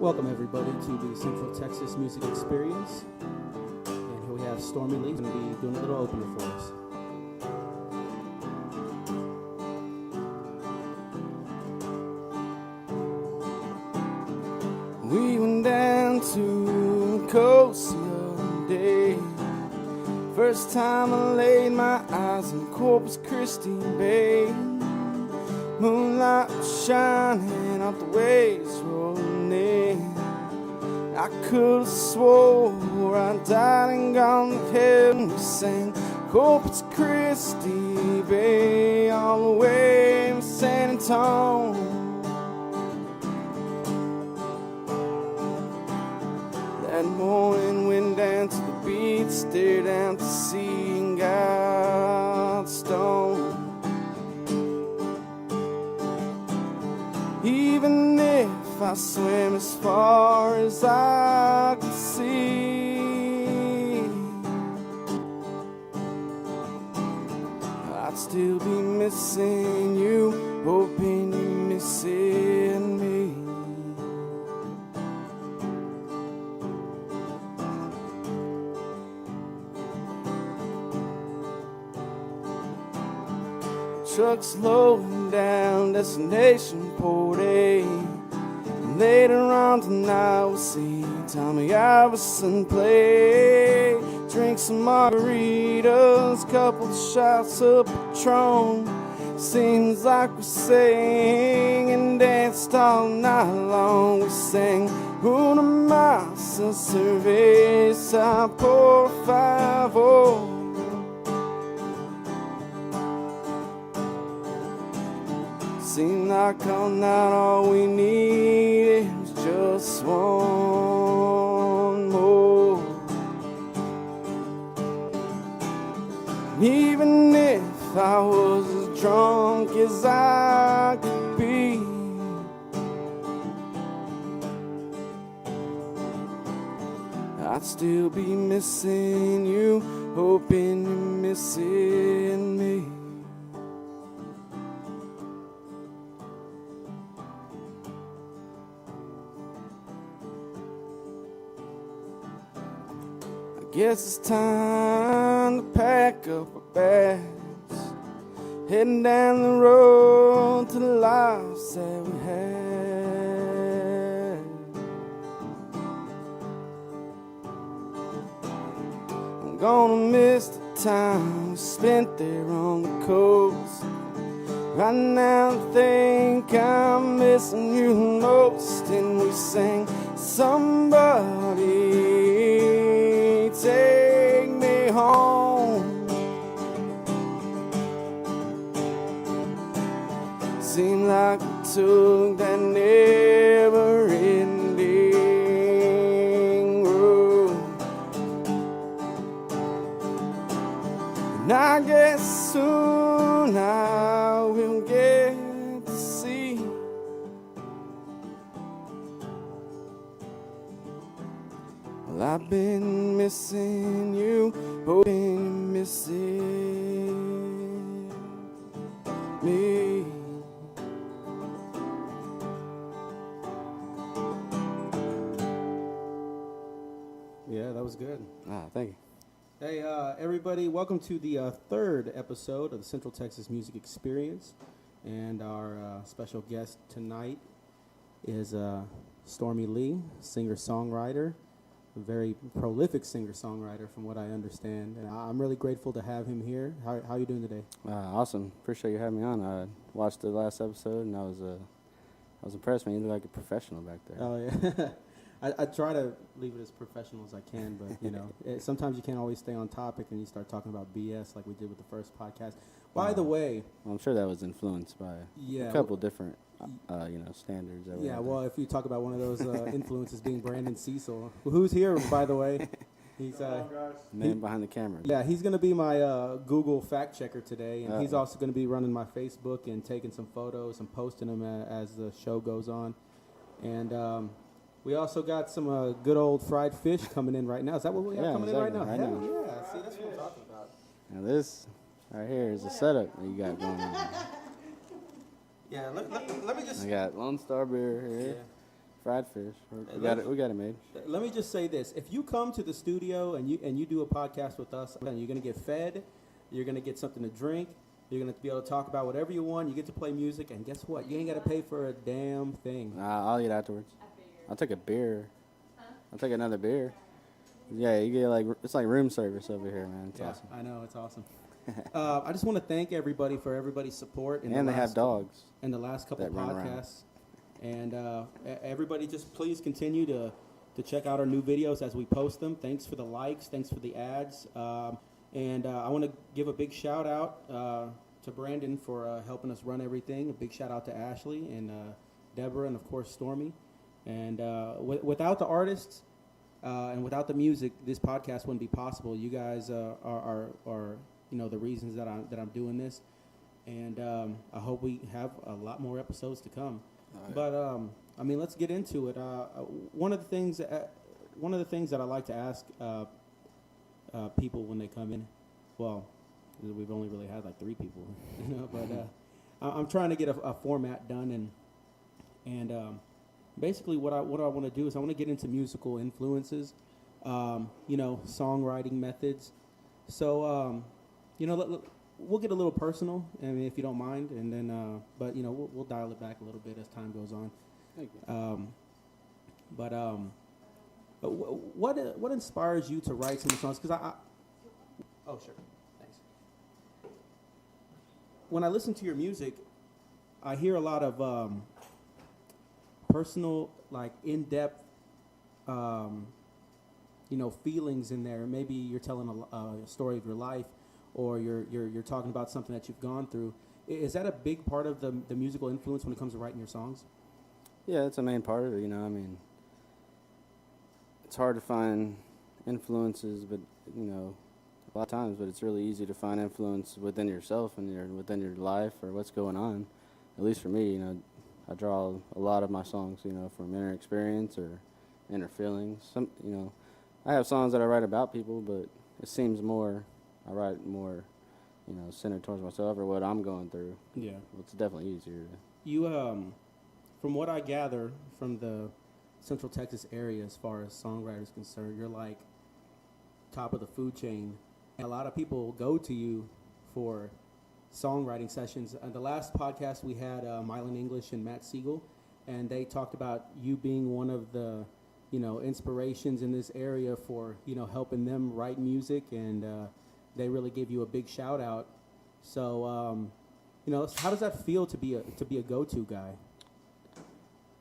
Welcome everybody to the Central Texas Music Experience. And here we have Stormy Lee going to be doing a little opener for us. We went down to the coast the other day. First time I laid my eyes on Corpus Christi Bay. Moonlight was shining off the waves rolling in. I could have swore I died and gone to heaven. We sang Corpus Christi Bay all the way to San Antonio. That morning went down to the beach, stared out to sea and got stoned. Even if I swam as far as I could see, I'd still be missing you, hoping you're missing me. Trucks loading down destination Port A. Later on tonight we'll see Tommy Iverson play. Drink some margaritas, couple of shots of Patron. Seems like we sang and danced all night long. We sang Una Massa Cerveza por favor. Seemed like all night all we needed was just one more. Even if I was as drunk as I could be, I'd still be missing you, hoping you're missing me. Guess it's time to pack up our bags, heading down the road to the lives that we had. I'm gonna miss the time we spent there on the coast. Right now I think I'm missing you most. And we sang somebody take me home. Seemed like we took that never-ending road. And I guess soon I will get to see well, I've been missing you, hoping you're missing me. Yeah, that was good. Thank you. Hey, everybody, welcome to the third episode of the Central Texas Music Experience. And our special guest tonight is Stormy Lee, singer-songwriter. A very prolific singer-songwriter from what I understand. And I'm really grateful to have him here. How are you doing today? Awesome. Appreciate you having me on. I watched the last episode and I was impressed, man. You look like a professional back there. Oh, yeah. I try to leave it as professional as I can, but, you know, sometimes you can't always stay on topic and you start talking about BS like we did with the first podcast. By the way... Well, I'm sure that was influenced by a couple different, standards. That yeah, well, if you talk about one of those influences being Brandon Cecil, who's here, by the way. He's man behind the camera. Yeah, he's going to be my Google fact checker today, and he's also going to be running my Facebook and taking some photos and posting them as the show goes on. And we also got some good old fried fish coming in right now. Is that what we have coming in right now? Right now. Yeah, see, that's what I'm talking about. Now this right here is the setup that you got going on. Yeah, let me just... I got Lone Star beer here. Yeah. Fried fish. We got it made. Let me just say this: if you come to the studio and you do a podcast with us, you're gonna get fed, you're gonna get something to drink, you're gonna be able to talk about whatever you want. You get to play music, and guess what? You ain't gotta pay for a damn thing. I'll eat afterwards. I'll take a beer. I'll take another beer. Yeah, you get it's like room service over here, man. It's awesome. I know, it's awesome. I just want to thank everybody for everybody's support. And they have dogs. In the last couple of podcasts. And everybody just please continue to check out our new videos as we post them. Thanks for the likes. Thanks for the ads. And I want to give a big shout out to Brandon for helping us run everything. A big shout out to Ashley and Deborah and, of course, Stormy. And without the artists and without the music, this podcast wouldn't be possible. You guys are the reasons that I'm doing this. And I hope we have a lot more episodes to come. Right. But let's get into it. One of the things that I like to ask people when they come in, well, we've only really had like 3 people, but I'm trying to get a format done, and basically what I want to do is I want to get into musical influences, songwriting methods. So we'll get a little personal, if you don't mind, and then, but we'll dial it back a little bit as time goes on. Thank you. What inspires you to write some songs? Because oh sure, thanks. When I listen to your music, I hear a lot of personal, like in-depth, feelings in there. Maybe you're telling a story of your life, or you're talking about something that you've gone through. Is that a big part of the musical influence when it comes to writing your songs? Yeah, it's a main part of it, it's hard to find influences, but, a lot of times, but it's really easy to find influence within yourself and within your life or what's going on. At least for me, I draw a lot of my songs, from inner experience or inner feelings. I have songs that I write about people, but it seems I write more, centered towards myself or what I'm going through. Yeah. It's definitely easier. You, from what I gather from the Central Texas area as far as songwriters concerned, you're like top of the food chain. And a lot of people go to you for songwriting sessions. The last podcast we had Mylan English and Matt Siegel, and they talked about you being one of the, inspirations in this area for, helping them write music, and they really gave you a big shout out. So, how does that feel to be a go-to guy?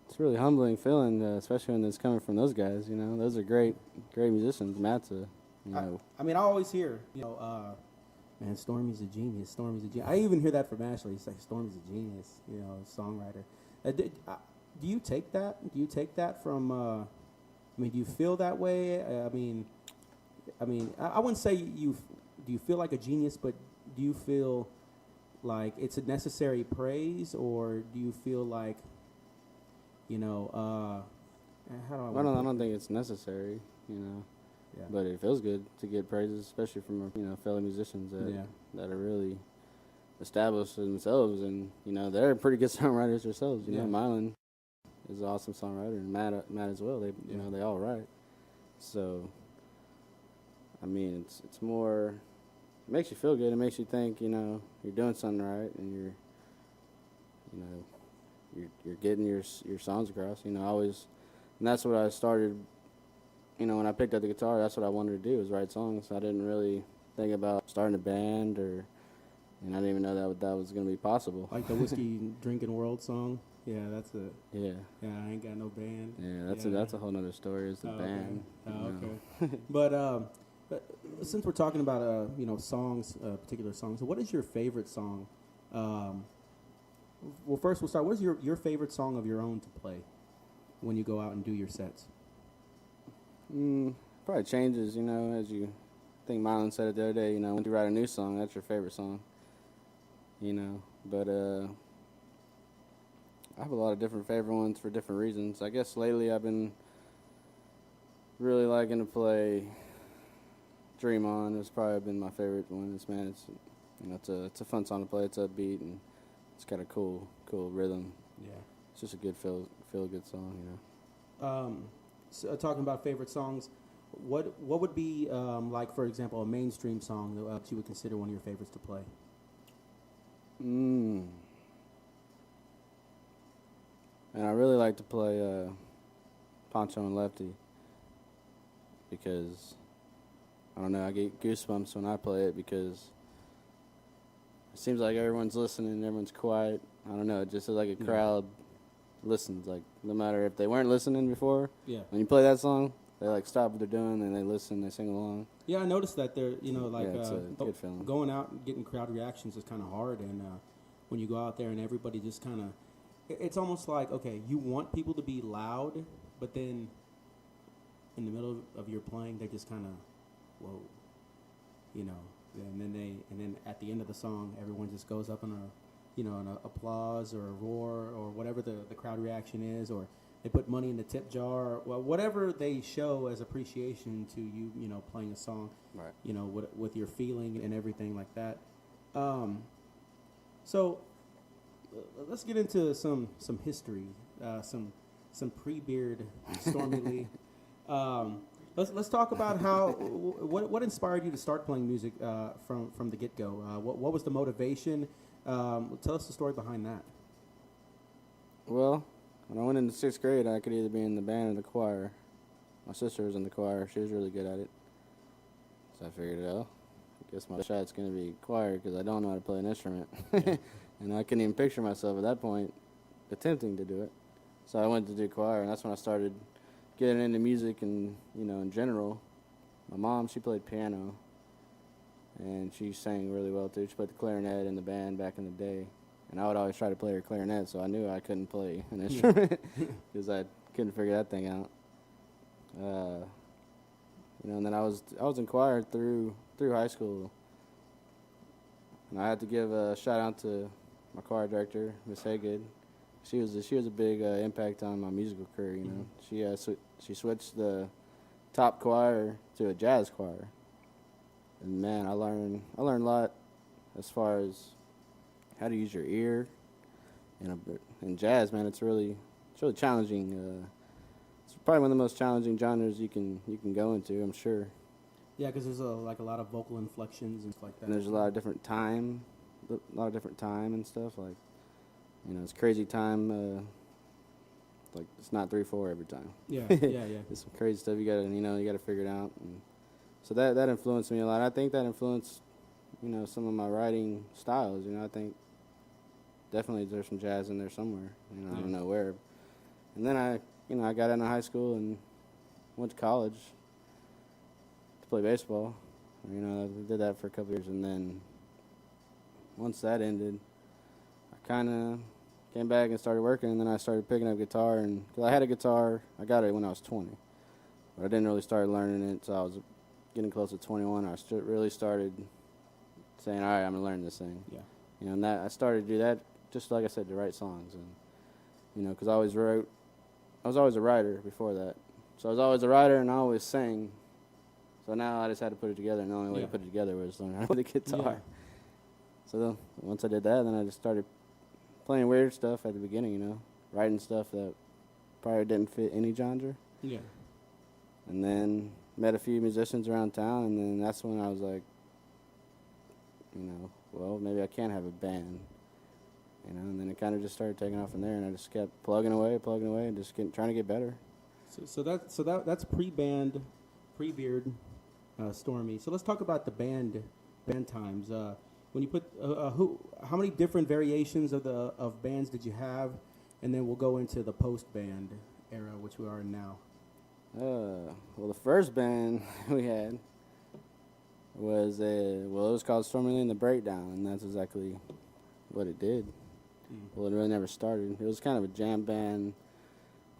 It's a really humbling feeling, especially when it's coming from those guys. Those are great musicians. Matt's I always hear, man, Stormy's a genius. Stormy's a genius. I even hear that from Ashley. He's like, Stormy's a genius, songwriter. Do you take that? Do you take that from? Do you feel that way? I wouldn't say you. Do you feel like a genius? But do you feel like it's a necessary praise, or do you feel like, how do I? I don't think it's necessary. Yeah. But it feels good to get praises, especially from fellow musicians that are really established themselves, and they're pretty good songwriters themselves. Mylan is an awesome songwriter, and Matt as well. They all write. So, it's more. It makes you feel good. It makes you think you're doing something right, and you're getting your songs across. Always, and that's what I started. When I picked up the guitar, that's what I wanted to do, was write songs. I didn't really think about starting a band, and I didn't even know that was going to be possible. Like the Whiskey Drinking World song? Yeah, that's it. Yeah. Yeah, I ain't got no band. Yeah, that's a whole nother story, is the band. Okay. Oh, okay. But since we're talking about, songs, particular songs, what is your favorite song? Well, first we'll start. What is your favorite song of your own to play when you go out and do your sets? Probably changes, as you think Mylan said it the other day, when you write a new song, that's your favorite song, but I have a lot of different favorite ones for different reasons. I guess lately I've been really liking to play Dream On. It's probably been my favorite one. It's a fun song to play. It's upbeat, and it's got a cool rhythm. Yeah. It's just a good feel good song, Talking about favorite songs, what would be like, for example, a mainstream song that you would consider one of your favorites to play? And I really like to play Poncho and Lefty because, I don't know, I get goosebumps when I play it because it seems like everyone's listening, everyone's quiet. I don't know, it just is like a crowd listens. Like, no matter if they weren't listening before, when you play that song, they like stop what they're doing and they listen, they sing along. Yeah, I noticed that they're, it's a good feeling. Going out and getting crowd reactions is kind of hard, and when you go out there and everybody just kind of, it's almost like, okay, you want people to be loud, but then in the middle of your playing, they just kind of, whoa, and then at the end of the song, everyone just goes up in an applause or a roar or whatever the crowd reaction is, or they put money in the tip jar, well, whatever they show as appreciation to you, playing a song, right? With your feeling and everything like that. So let's get into some history, some pre-beard Stormy Lee. Let's talk about what inspired you to start playing music from the get-go. What was the motivation? Tell us the story behind that. Well, when I went into 6th grade, I could either be in the band or the choir. My sister was in the choir. She was really good at it. So I figured, I guess my shot's going to be choir because I don't know how to play an instrument. Yeah. And I couldn't even picture myself at that point attempting to do it. So I went to do choir, and that's when I started getting into music and, in general. My mom, she played piano, and she sang really well, too. She played the clarinet in the band back in the day. And I would always try to play her clarinet, so I knew I couldn't play an instrument because I couldn't figure that thing out. And then I was in choir through high school. And I had to give a shout out to my choir director, Miss Haygood. She was a big impact on my musical career. She switched the top choir to a jazz choir, and man, I learned a lot as far as how to use your ear. In jazz, man, it's really challenging. It's probably one of the most challenging genres you can go into, I'm sure. Yeah, because there's a lot of vocal inflections and stuff like that. And there's a lot of different time and stuff. Like, it's crazy time. Like, it's not 3/4 every time. Yeah. It's some crazy stuff you gotta figure it out. And so that influenced me a lot. I think that influenced, some of my writing styles. I think definitely there's some jazz in there somewhere. I don't know where. And then I got into high school and went to college to play baseball. I did that for a couple years, and then once that ended, I kind of came back and started working, and then I started picking up guitar. And because I had a guitar, I got it when I was 20, but I didn't really start learning it until I was getting close to 21. I really started saying, all right, I'm gonna learn this thing. Yeah. And that I started to do that, just like I said, to write songs, and because I was always a writer before that. So I was always a writer, and I always sang. So now I just had to put it together, and the only way to put it together was learn how to play the guitar. Yeah. So once I did that, then I just started playing weird stuff at the beginning, writing stuff that probably didn't fit any genre. Yeah. And then met a few musicians around town, and then that's when I was like, well, maybe I can have a band. And then it kind of just started taking off from there, and I just kept plugging away, and just trying to get better. So that's pre-band, pre-beard, Stormy. So let's talk about the band times. When you put how many different variations of bands did you have, and then we'll go into the post-band era, which we are in now. Well, the first band we had was it was called Stormy and the Breakdown, and that's exactly what it did. Well, it really never started. It was kind of a jam band,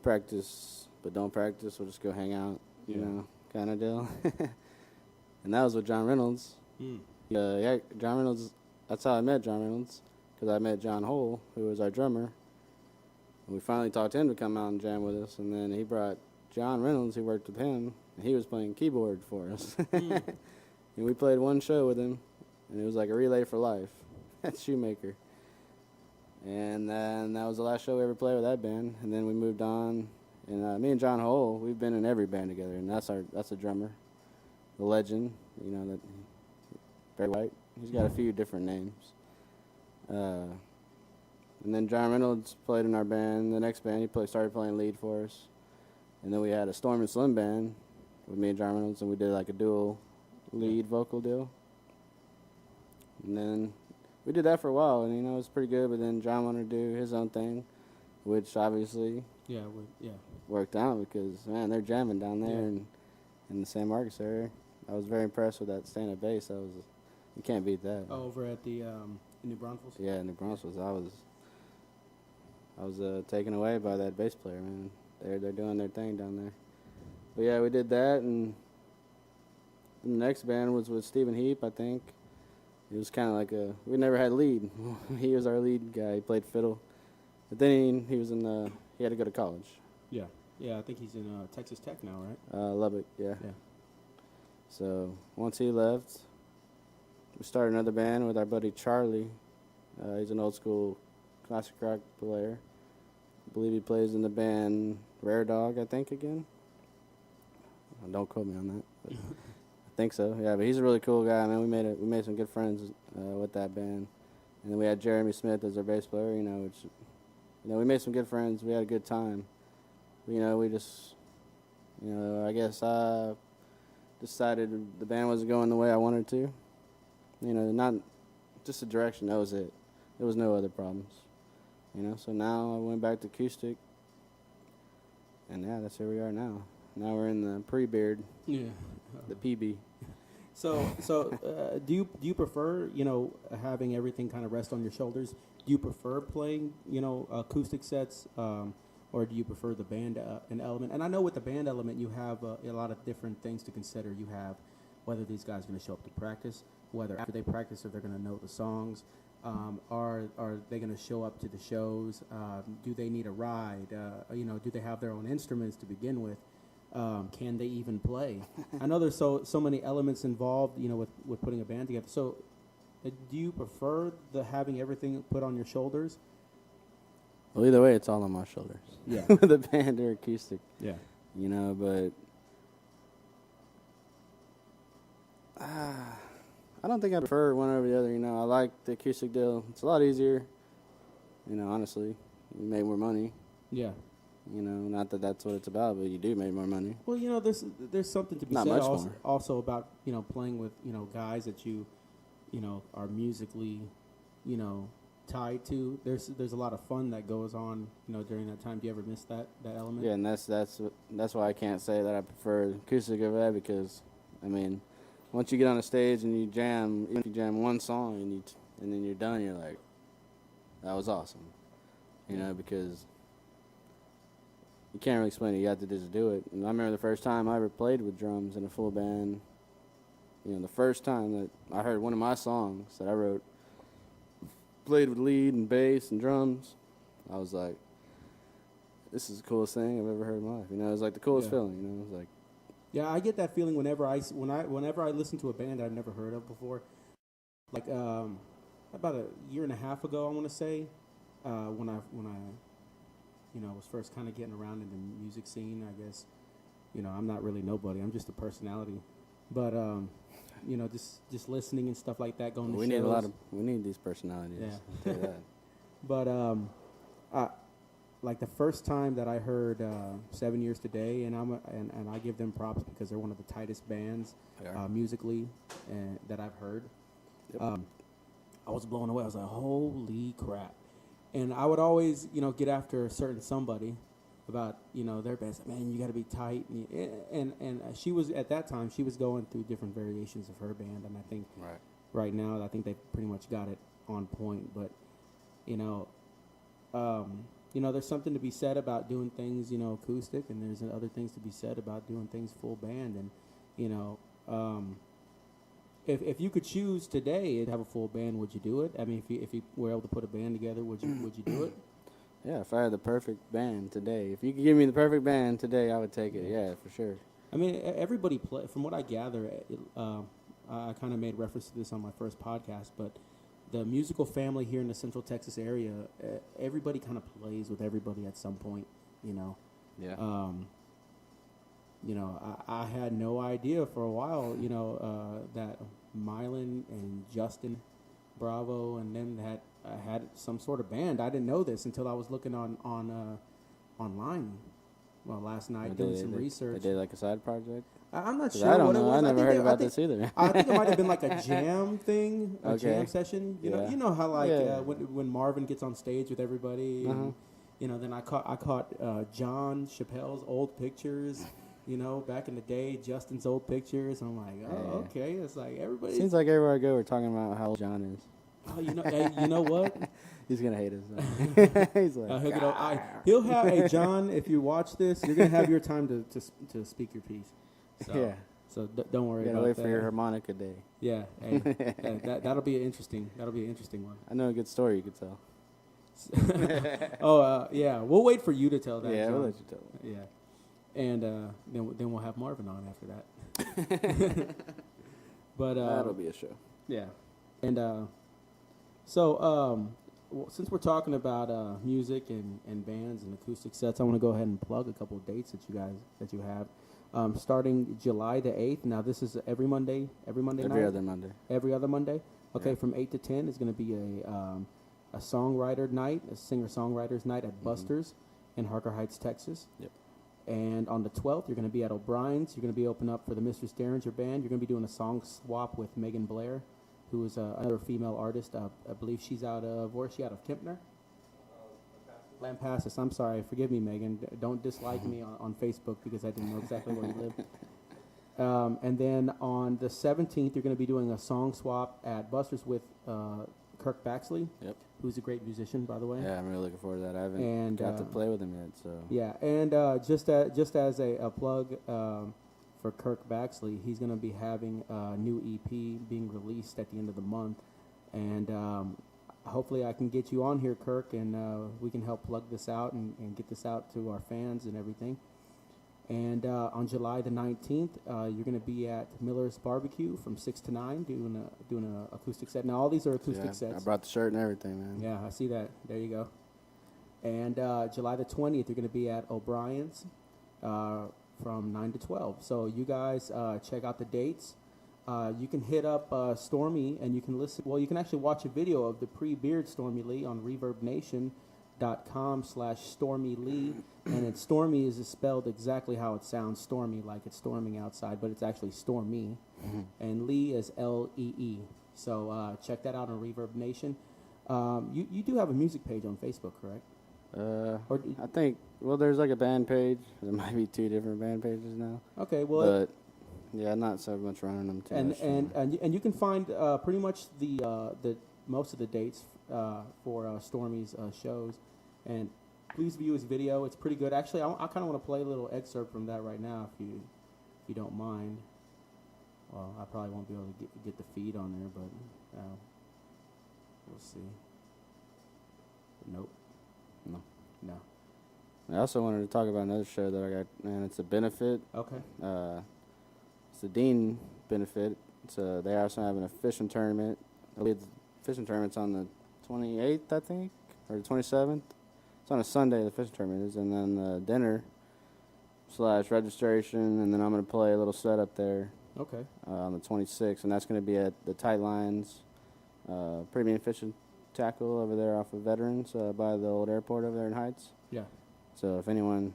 practice but don't practice. We'll just go hang out, kind of deal. And that was with John Reynolds. John Reynolds. That's how I met John Reynolds, because I met John Hole, who was our drummer. And we finally talked him to come out and jam with us, and then he brought John Reynolds, who worked with him, and he was playing keyboard for us. And we played one show with him, and it was like a relay for life at Shoemaker. And then that was the last show we ever played with that band. And then we moved on, And me and John Hole, we've been in every band together, and that's the drummer, the legend. You know that Barry White. He's got a few different names. And then John Reynolds played in our band. The next band, he started playing lead for us. And then we had a Stormy Slim band with me and John Reynolds, and we did like a dual lead vocal deal. And then we did that for a while, and it was pretty good. But then John wanted to do his own thing, which obviously worked out because man, they're jamming down there in the San Marcos area. I was very impressed with that stand-up bass. You can't beat that. Oh, over at the New Braunfels? Yeah, New Braunfels. I was taken away by that bass player, man. They're doing their thing down there. But yeah, we did that, and the next band was with Stephen Heap, I think. It was kind of like we never had lead. He was our lead guy. He played fiddle. But then he had to go to college. Yeah. Yeah, I think he's in Texas Tech now, right? Lubbock, yeah. Yeah. So once he left, we started another band with our buddy Charlie. He's an old school classic rock player. I believe he plays in the band Rare Dog, I think, again. Don't quote me on that. But I think so. Yeah, but he's a really cool guy, man. We made some good friends with that band. And then we had Jeremy Smith as our bass player, which we made some good friends. We had a good time. We just I guess I decided the band wasn't going the way I wanted to. Not just the direction, that was it. There was no other problems. So now I went back to acoustic, and yeah, that's where we are now. Now we're in the pre-beard, the PB. So do you prefer having everything kind of rest on your shoulders? Do you prefer playing acoustic sets, or do you prefer the band an element? And I know with the band element you have a lot of different things to consider. You have whether these guys are going to show up to practice, whether after they practice if they're going to know the songs. Are they going to show up to the shows? Do they need a ride? Do they have their own instruments to begin with? Can they even play? I know there's so many elements involved, with putting a band together. So, do you prefer having everything put on your shoulders? Well, either way, it's all on my shoulders. Yeah, with a band or acoustic. Yeah, but I don't think I prefer one over the other. I like the acoustic deal. It's a lot easier. Honestly, you make more money. Yeah. Not that that's what it's about, but you do make more money. Well, there's something to be Not said much also about playing with guys that you are musically tied to. There's a lot of fun that goes on during that time. Do you ever miss that element? Yeah, and that's why I can't say that I prefer acoustic over that, because once you get on a stage and you jam, even if you jam one song and then you're done, you're like, that was awesome, because you can't really explain it. You have to just do it. And I remember the first time I ever played with drums in a full band. The first time that I heard one of my songs that I wrote, played with lead and bass and drums, I was like, this is the coolest thing I've ever heard in my life. It was like the coolest feeling. It was like. Yeah, I get that feeling whenever I listen to a band I've never heard of before. Like about a year and a half ago, I want to say, when I was first kind of getting around in the music scene. I guess I'm not really nobody. I'm just a personality, but just listening and stuff like that. Going to shows. We need these personalities. Yeah. I'll tell you that. But like the first time that I heard 7 Years Today, and I give them props because they're one of the tightest bands musically that I've heard. Yep. I was blown away. I was like, holy crap. And I would always, get after a certain somebody about, their band. Man, you got to be tight. And she was, at that time, she was going through different variations of her band. And I think right now, I think they've pretty much got it on point. But, there's something to be said about doing things, acoustic, and there's other things to be said about doing things full band. And, if you could choose today to have a full band, would you do it? I mean, if you were able to put a band together, would you do it? Yeah, if I had the perfect band today. If you could give me the perfect band today, I would take it. Yeah, for sure. I mean, everybody play. From what I gather, I kind of made reference to this on my first podcast, but the musical family here in the Central Texas area, everybody kind of plays with everybody at some point. Yeah. You know, I had no idea for a while, you know, that Mylan and Justin Bravo and them had some sort of band. I didn't know this until I was looking on online. Well, last night doing some research. They did like a side project. I'm not 'Cause sure I don't what it know. was. I never heard think about this either. I think it might have been like a jam thing, a Okay. jam session. You Yeah. know how like Yeah. when Marvin gets on stage with everybody, Uh-huh. and, you know. Then I caught John Chappelle's old pictures. You know, back in the day, Justin's old pictures. I'm like, oh, Yeah. okay. It's like everybody. Seems like everywhere I go, we're talking about how old John is. Oh, hey, you know what? He's gonna hate us. He's like, He'll have. Hey, John, if you watch this, you're gonna have your time to speak your piece. So, yeah. So don't worry You gotta about wait that. for your harmonica day. Yeah. Hey, that'll be interesting. That'll be an interesting one. I know a good story you could tell. Yeah. We'll wait for you to tell that. Yeah, John. we'll let you tell. Yeah. And then we'll have Marvin on after that. But That'll be a show. yeah. And so since we're talking about music and bands and acoustic sets, I want to go ahead and plug a couple of dates that you have. Starting July the 8th. Now this is every Monday night. Every other Monday. Every other Monday. Okay, Yeah. from 8 to 10 is going to be a songwriter night, a singer-songwriters night at Buster's in Harker Heights, Texas. Yep. And on the 12th, you're going to be at O'Brien's. You're going to be opening up for the Mr. Derringer Band. You're going to be doing a song swap with Megan Blair, who is another female artist. I believe she's out of, where is she out of, Kempner? Lampasas. I'm sorry. Forgive me, Megan. Don't dislike me on Facebook because I didn't know exactly where you live. And then on the 17th, you're going to be doing a song swap at Buster's with Kirk Baxley, Yep. who's a great musician, by the way. Yeah, I'm really looking forward to that. I haven't And, got to play with him yet, so. Yeah, and just as a plug for Kirk Baxley, he's going to be having a new EP being released at the end of the month, and hopefully I can get you on here, Kirk, and we can help plug this out and get this out to our fans and everything. And on July the 19th, you're going to be at Miller's Barbecue from 6 to 9 doing an acoustic set. Now, all these are acoustic Yeah, sets. I brought the shirt and everything, man. Yeah, I see that. There you go. And July the 20th, you're going to be at O'Brien's from 9 to 12. So you guys check out the dates. You can hit up Stormy, and you can listen. Well, you can actually watch a video of the pre-beard Stormy Lee on ReverbNation.com/Stormy Lee. And it's Stormy is spelled exactly how it sounds, stormy, like it's storming outside, but it's actually Stormy. And Lee is Lee. So check that out on Reverb Nation. You do have a music page on Facebook, correct? I think, well, there's like a band page. There might be 2 different band pages now. Okay, well, But, yeah, not so much running them too much. and you can find pretty much the most of the dates for Stormy's shows, and please view his video. It's pretty good. Actually, I kind of want to play a little excerpt from that right now, if you don't mind. Well, I probably won't be able to get the feed on there, but we'll see. Nope. No. I also wanted to talk about another show that I got, and it's a benefit. Okay. It's the Dean benefit. They also having a fishing tournament. The fishing tournament's on the 28th, I think, or the 27th. It's on a Sunday, the fishing tournament is, and then the dinner / registration, and then I'm going to play a little set up there Okay. on the 26th, and that's going to be at the Tight Lines Premium Fishing Tackle over there off of Veterans by the old airport over there in Heights. Yeah. So if anyone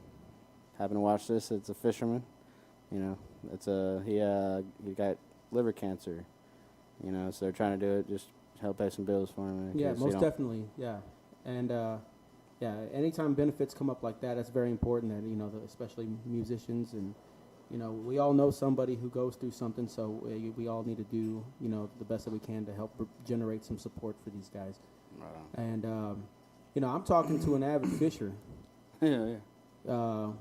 happen to watch this, it's a fisherman. You know, he got liver cancer. You know, so they're trying to do it just to help pay some bills for him. Yeah, most definitely. Yeah, and yeah, anytime benefits come up like that, it's very important that especially musicians, and we all know somebody who goes through something. So we all need to do the best that we can to help generate some support for these guys. Right on. And I'm talking to an avid fisher. Yeah. I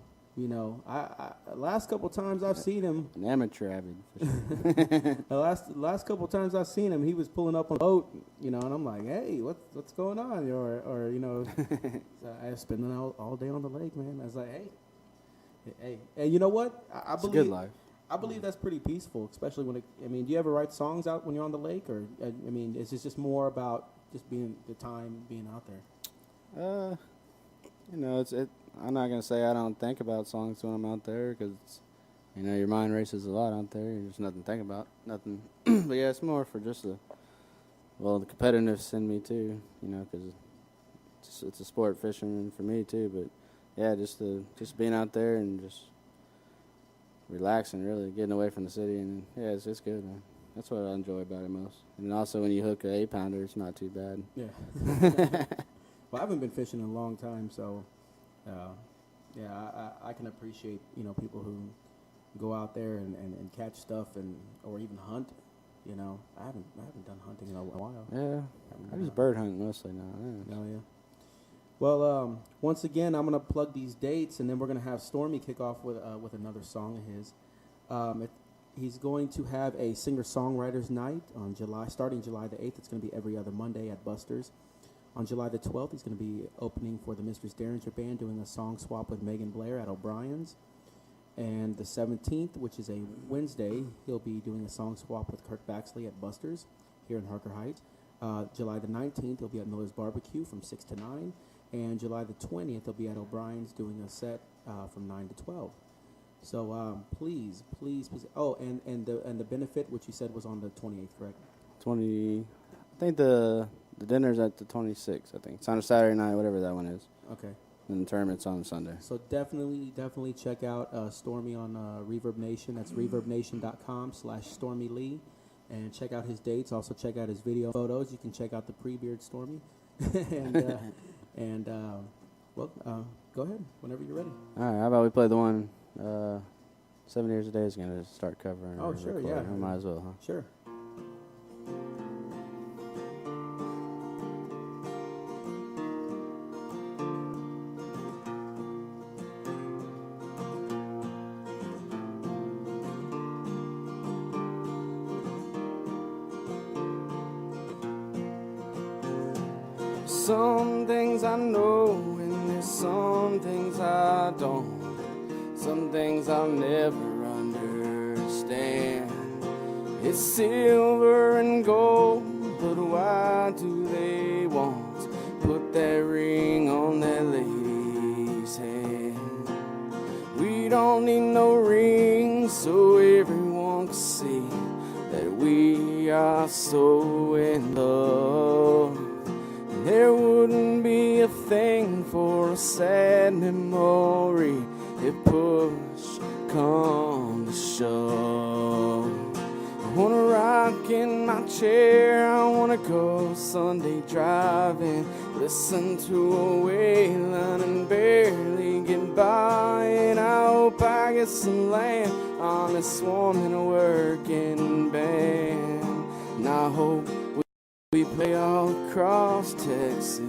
last couple times I've seen him. An amateur avid fisherman. The last couple times I've seen him, he was pulling up on a boat, and I'm like, hey, what's going on? Or so I was spending all day on the lake, man. I was like, hey, and you know what? I It's believe a good life. I believe that's pretty peaceful, especially when do you ever write songs out when you're on the lake, or is it just more about just being out there? You know, I'm not gonna say I don't think about songs when I'm out there, because you know your mind races a lot out there. There's nothing to think about, nothing. But yeah, it's more for just the competitiveness in me too. You know, because it's a sport, fishing for me too. But yeah, just being out there and just relaxing, really getting away from the city, and yeah, it's good, man. That's what I enjoy about it most. And also when you hook a 8-pounder, it's not too bad. Yeah. Well, I haven't been fishing in a long time, so yeah, I can appreciate, you know, people who go out there and catch stuff or even hunt. You know, I haven't done hunting in a while. Yeah, I just bird hunt mostly now. Yeah. Oh yeah. Well, once again, I'm gonna plug these dates, and then we're gonna have Stormy kick off with another song of his. He's going to have a singer-songwriters night on starting July the 8th. It's going to be every other Monday at Buster's. On July the 12th, he's going to be opening for the Mistress Derringer Band, doing a song swap with Megan Blair at O'Brien's. And the 17th, which is a Wednesday, he'll be doing a song swap with Kirk Baxley at Buster's here in Harker Heights. July the 19th, he'll be at Miller's Barbecue from 6 to 9. And July the 20th, he'll be at O'Brien's doing a set from 9 to 12. So please. Oh, and the benefit, which you said was on the 28th, correct? I think the dinner's at the 26th. I think it's on a Saturday night, whatever that one is. Okay. And the tournament's on Sunday. So definitely check out Stormy on Reverb Nation. That's reverbnation.com/Stormy Lee, and check out his dates. Also check out his video photos. You can check out the pre-beard Stormy, and well, go ahead whenever you're ready. All right, how about we play the one 7 Years a Day is going to start covering. Oh, sure, yeah. We might as well, huh? Sure. Some things I know, and there's some things I don't. Some things I'll never understand. It's silver and gold, but why do they want to put that ring on that lady's hand? We don't need no ring so everyone can see that we are so in love. There wouldn't be a thing for a sad memory if push come to shove. I wanna rock in my chair, I wanna go Sunday driving, listen to a wailin' and barely get by. And I hope I get some land on this swarming working band. And I hope we play all across Texas.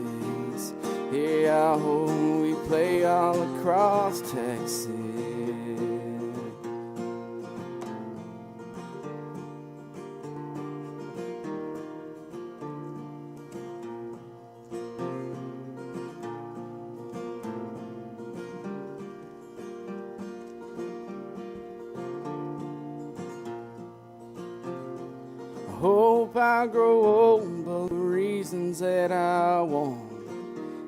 Yeah, I hope we play all across Texas. I hope I grow old, but the reasons that I won't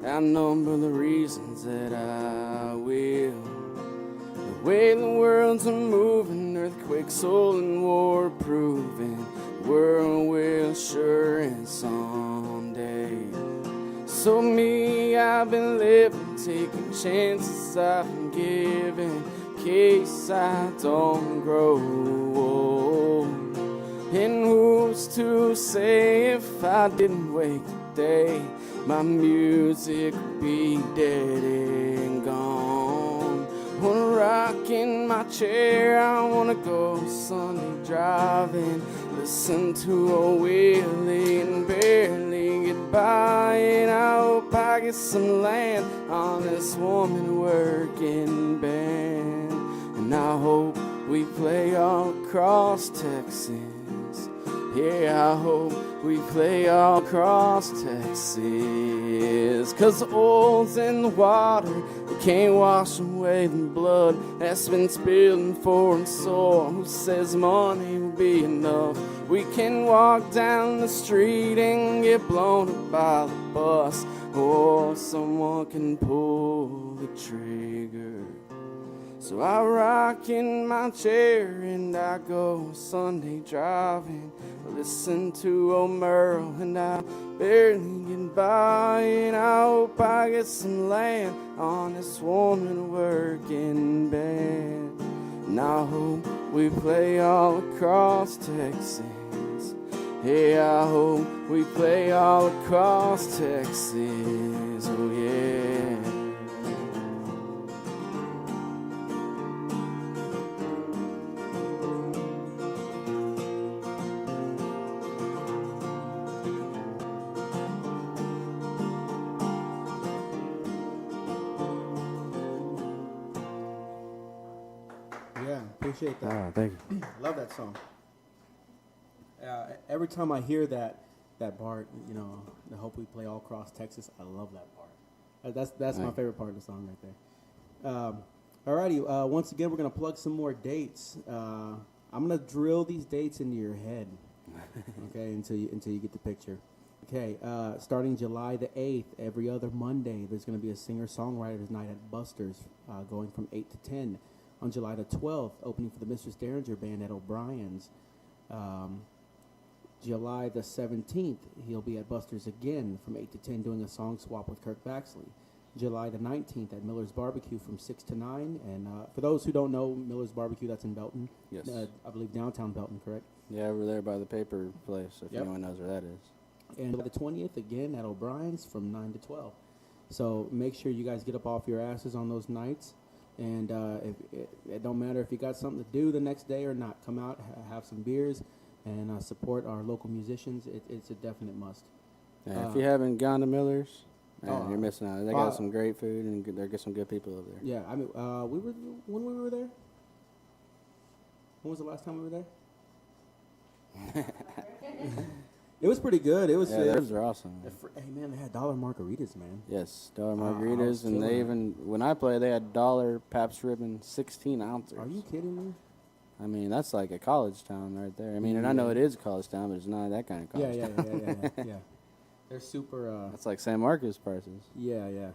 outnumber the reasons that I will. The way the world's a moving, earthquake, soul, and war proving, the world will sure end someday. So me, I've been living, taking chances I've been giving, in case I don't grow old. And who's to say if I didn't wake today, my music would be dead and gone. Wanna rock in my chair, I wanna go Sunday driving, listen to a wheelie and barely get by. And I hope I get some land on this woman working band. And I hope we play all across Texas. Yeah, I hope we play all across Texas. 'Cause the oil's in the water, you can't wash away the blood that's been spilled for and soil. Who says money will be enough? We can walk down the street and get blown up by the bus, or someone can pull the trigger. So I rock in my chair and I go Sunday driving. Listen to old Merle and I barely get by. And I hope I get some land on this woman working band. And I hope we play all across Texas. Hey, I hope we play all across Texas. Oh yeah. Yeah, appreciate that. Oh, thank you. Love that song. Every time I hear that part, you know, the hope we play all across Texas, I love that part. That's my favorite part of the song right there. Alrighty, once again, we're gonna plug some more dates. I'm gonna drill these dates into your head, okay, until you get the picture. Okay, starting July the 8th, every other Monday, there's gonna be a singer-songwriters night at Buster's, going from 8 to 10. On July the 12th, opening for the Mistress Derringer Band at O'Brien's. July the 17th, he'll be at Buster's again from 8 to 10 doing a song swap with Kirk Baxley. July the 19th at Miller's Barbecue from 6 to 9. And for those who don't know, Miller's Barbecue, that's in Belton. Yes. I believe downtown Belton, correct? Yeah, over there by the paper place, if Yep. anyone knows where that is. And the 20th, again, at O'Brien's from 9 to 12. So make sure you guys get up off your asses on those nights. And it don't matter if you got something to do the next day or not. Come out, have some beers, and support our local musicians. It's a definite must. Yeah, if you haven't gone to Miller's, man, Oh, you're missing out. They got some great food and they got some good people over there. Yeah, I mean, when we were there. When was the last time we were there? It was pretty good. It was. Yeah, those are awesome. Hey man, they had dollar margaritas, man. Yes, dollar I was margaritas, and they killing even when I play, they had dollar Pabst Ribbon 16 ounces. Are you kidding me? I mean, that's like a college town right there. I mean, and I know it is a college town, but it's not that kind of Yeah, college yeah, town. yeah. They're super. That's like San Marcos prices. Yeah.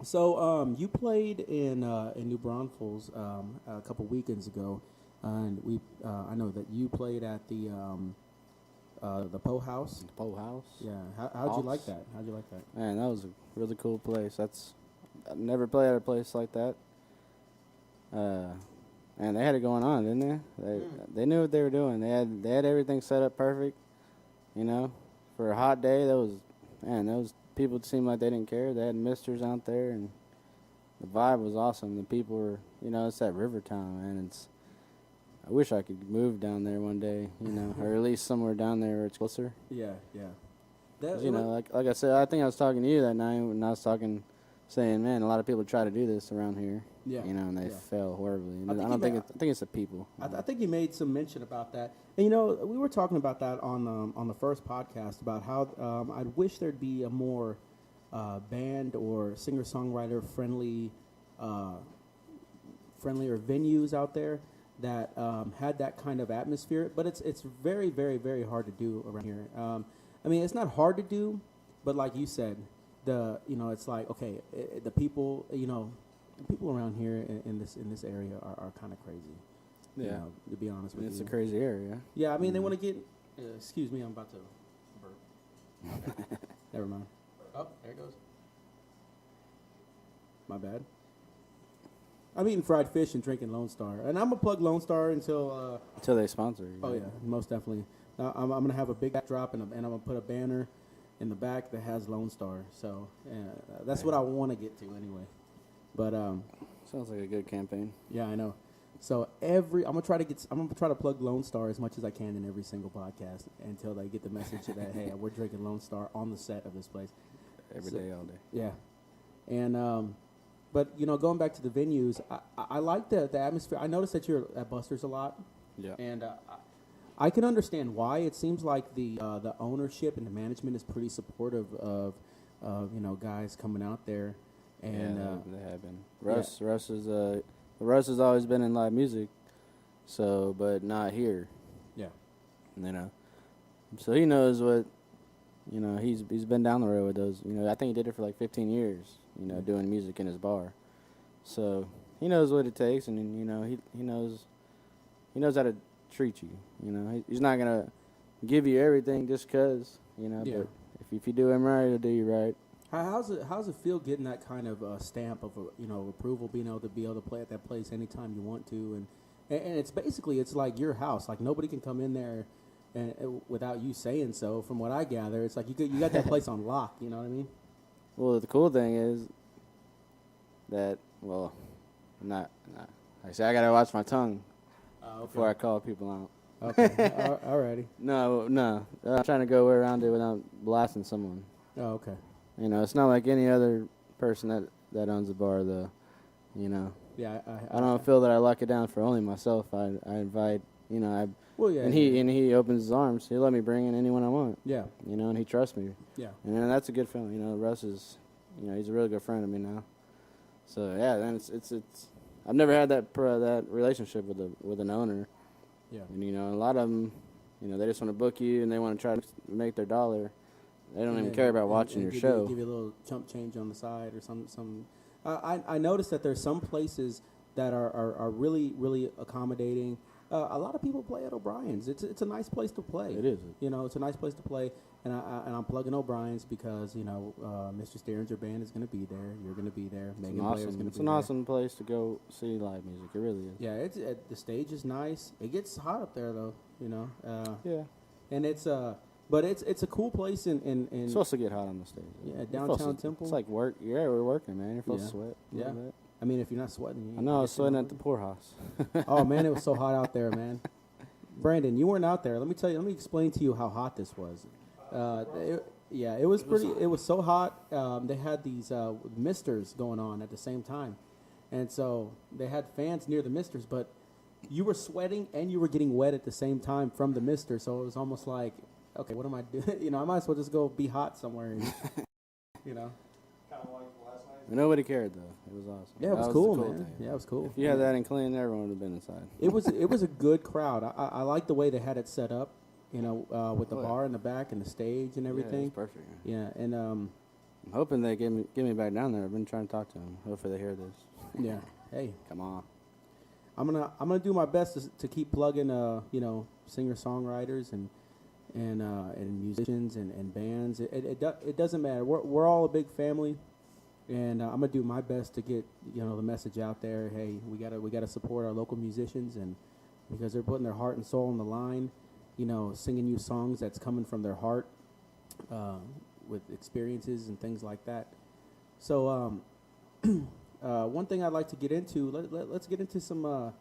So you played in New Braunfels a couple weekends ago, and I know that you played at the Poe House. The Poe House. Yeah. How'd you like that? How'd you like that? Man, that was a really cool place. I've never played at a place like that. And they had it going on, didn't they? They knew what they were doing. They had everything set up perfect. You know, for a hot day, those people seemed like they didn't care. They had misters out there, and the vibe was awesome. The people were, you know, it's that river town, man. I wish I could move down there one day, you know, or at least somewhere down there where it's closer. Yeah. 'Cause, you know, like I said, I think I was talking to you that night when I was saying, man, a lot of people try to do this around here. Yeah. You know, and they fail horribly. And I I think it's the people. I think you made some mention about that, and you know we were talking about that on the first podcast about how I wish there'd be a more band or singer-songwriter friendlier venues out there that had that kind of atmosphere. But it's very, very, very hard to do around here. I mean, it's not hard to do, but like you said, it's like okay, the people, you know. People around here in this area are kind of crazy. Yeah. You know, to be honest with you. It's a crazy area. Yeah, I mean, they want to get... excuse me, I'm about to burp. Okay. Never mind. Oh, there it goes. My bad. I'm eating fried fish and drinking Lone Star. And I'm going to plug Lone Star until they sponsor you. Oh, yeah, most definitely. I'm going to have a big backdrop, and I'm going to put a banner in the back that has Lone Star. So that's what I want to get to anyway. But sounds like a good campaign. Yeah, I know. So I'm gonna try to plug Lone Star as much as I can in every single podcast until they get the message that hey, we're drinking Lone Star on the set of this place Every day, all day. Yeah, and but you know, going back to the venues, I like the atmosphere. I noticed that you're at Buster's a lot. Yeah. And I can understand why. It seems like the ownership and the management is pretty supportive of you know, guys coming out there. And they have been. Russ has always been in live music, but not here. Yeah. You know, so he knows what you know, he's been down the road with those. You know, I think he did it for like 15 years. You know, doing music in his bar. So he knows what it takes, and you know, he knows how to treat you. You know, he's not gonna give you everything just 'cause. You know, Yeah. but if you do him right, he'll do you right. How's it feel getting that kind of stamp of approval, being able to play at that place anytime you want to, and it's basically it's like your house. Like nobody can come in there and without you saying so. From what I gather, it's like you got that place on lock. You know what I mean? Well, the cool thing is that not. I say I gotta watch my tongue before I call people out. Okay, alrighty. No, I'm trying to go around it without blasting someone. Oh, okay. You know, it's not like any other person that owns a bar, though. You know. Yeah, I don't feel that I lock it down for only myself. I invite, you know, Well, yeah. and he opens his arms. He'll let me bring in anyone I want. Yeah. You know, and he trusts me. Yeah. And that's a good feeling. You know, Russ is, you know, he's a really good friend of me now. So yeah, then it's I've never had that relationship with an owner. Yeah. And you know, a lot of them, you know, they just want to book you and they want to try to make their dollar. They don't even care about watching your show. Give you a little chump change on the side or some. I noticed that there's some places that are really really accommodating. A lot of people play at O'Brien's. It's a nice place to play. It is. You know, it's a nice place to play, and I'm plugging O'Brien's because you know Mr. Sterringer band is going to be there. You're going to be there. Megan Blair is going to be there. It's an awesome place to go see live music. It really is. Yeah, the stage is nice. It gets hot up there though. You know. Yeah. And but it's a cool place in It's supposed to get hot on the stage. Yeah, downtown Temple. It's like work. Yeah, we're working, man. You're supposed to Yeah. sweat. A Yeah. little bit. I mean, if you're not sweating, I know. I was sweating at the poorhouse. Oh man, it was so hot out there, man. Brandon, you weren't out there. Let me explain to you how hot this was. It was pretty. It was so hot. They had these misters going on at the same time, and so they had fans near the misters. But you were sweating and you were getting wet at the same time from the mister. So it was almost like, okay, what am I doing? You know, I might as well just go be hot somewhere. And, you know. Nobody cared though. It was awesome. Yeah, it was cool, man. Yeah, it was cool. If you had that in clean, everyone would have been inside. It was a good crowd. I like the way they had it set up, you know, with the bar in the back and the stage and everything. Yeah, it's perfect. Yeah, and I'm hoping they get me back down there. I've been trying to talk to them. Hopefully they hear this. yeah. Hey, Come on. I'm gonna do my best to keep plugging, you know, singer songwriters and musicians and bands. It doesn't matter. We're all a big family. And I'm gonna do my best to get the message out there. Hey, we gotta support our local musicians, and because they're putting their heart and soul on the line, singing you songs that's coming from their heart, with experiences and things like that. So, one thing I'd like to get into. Let's get into some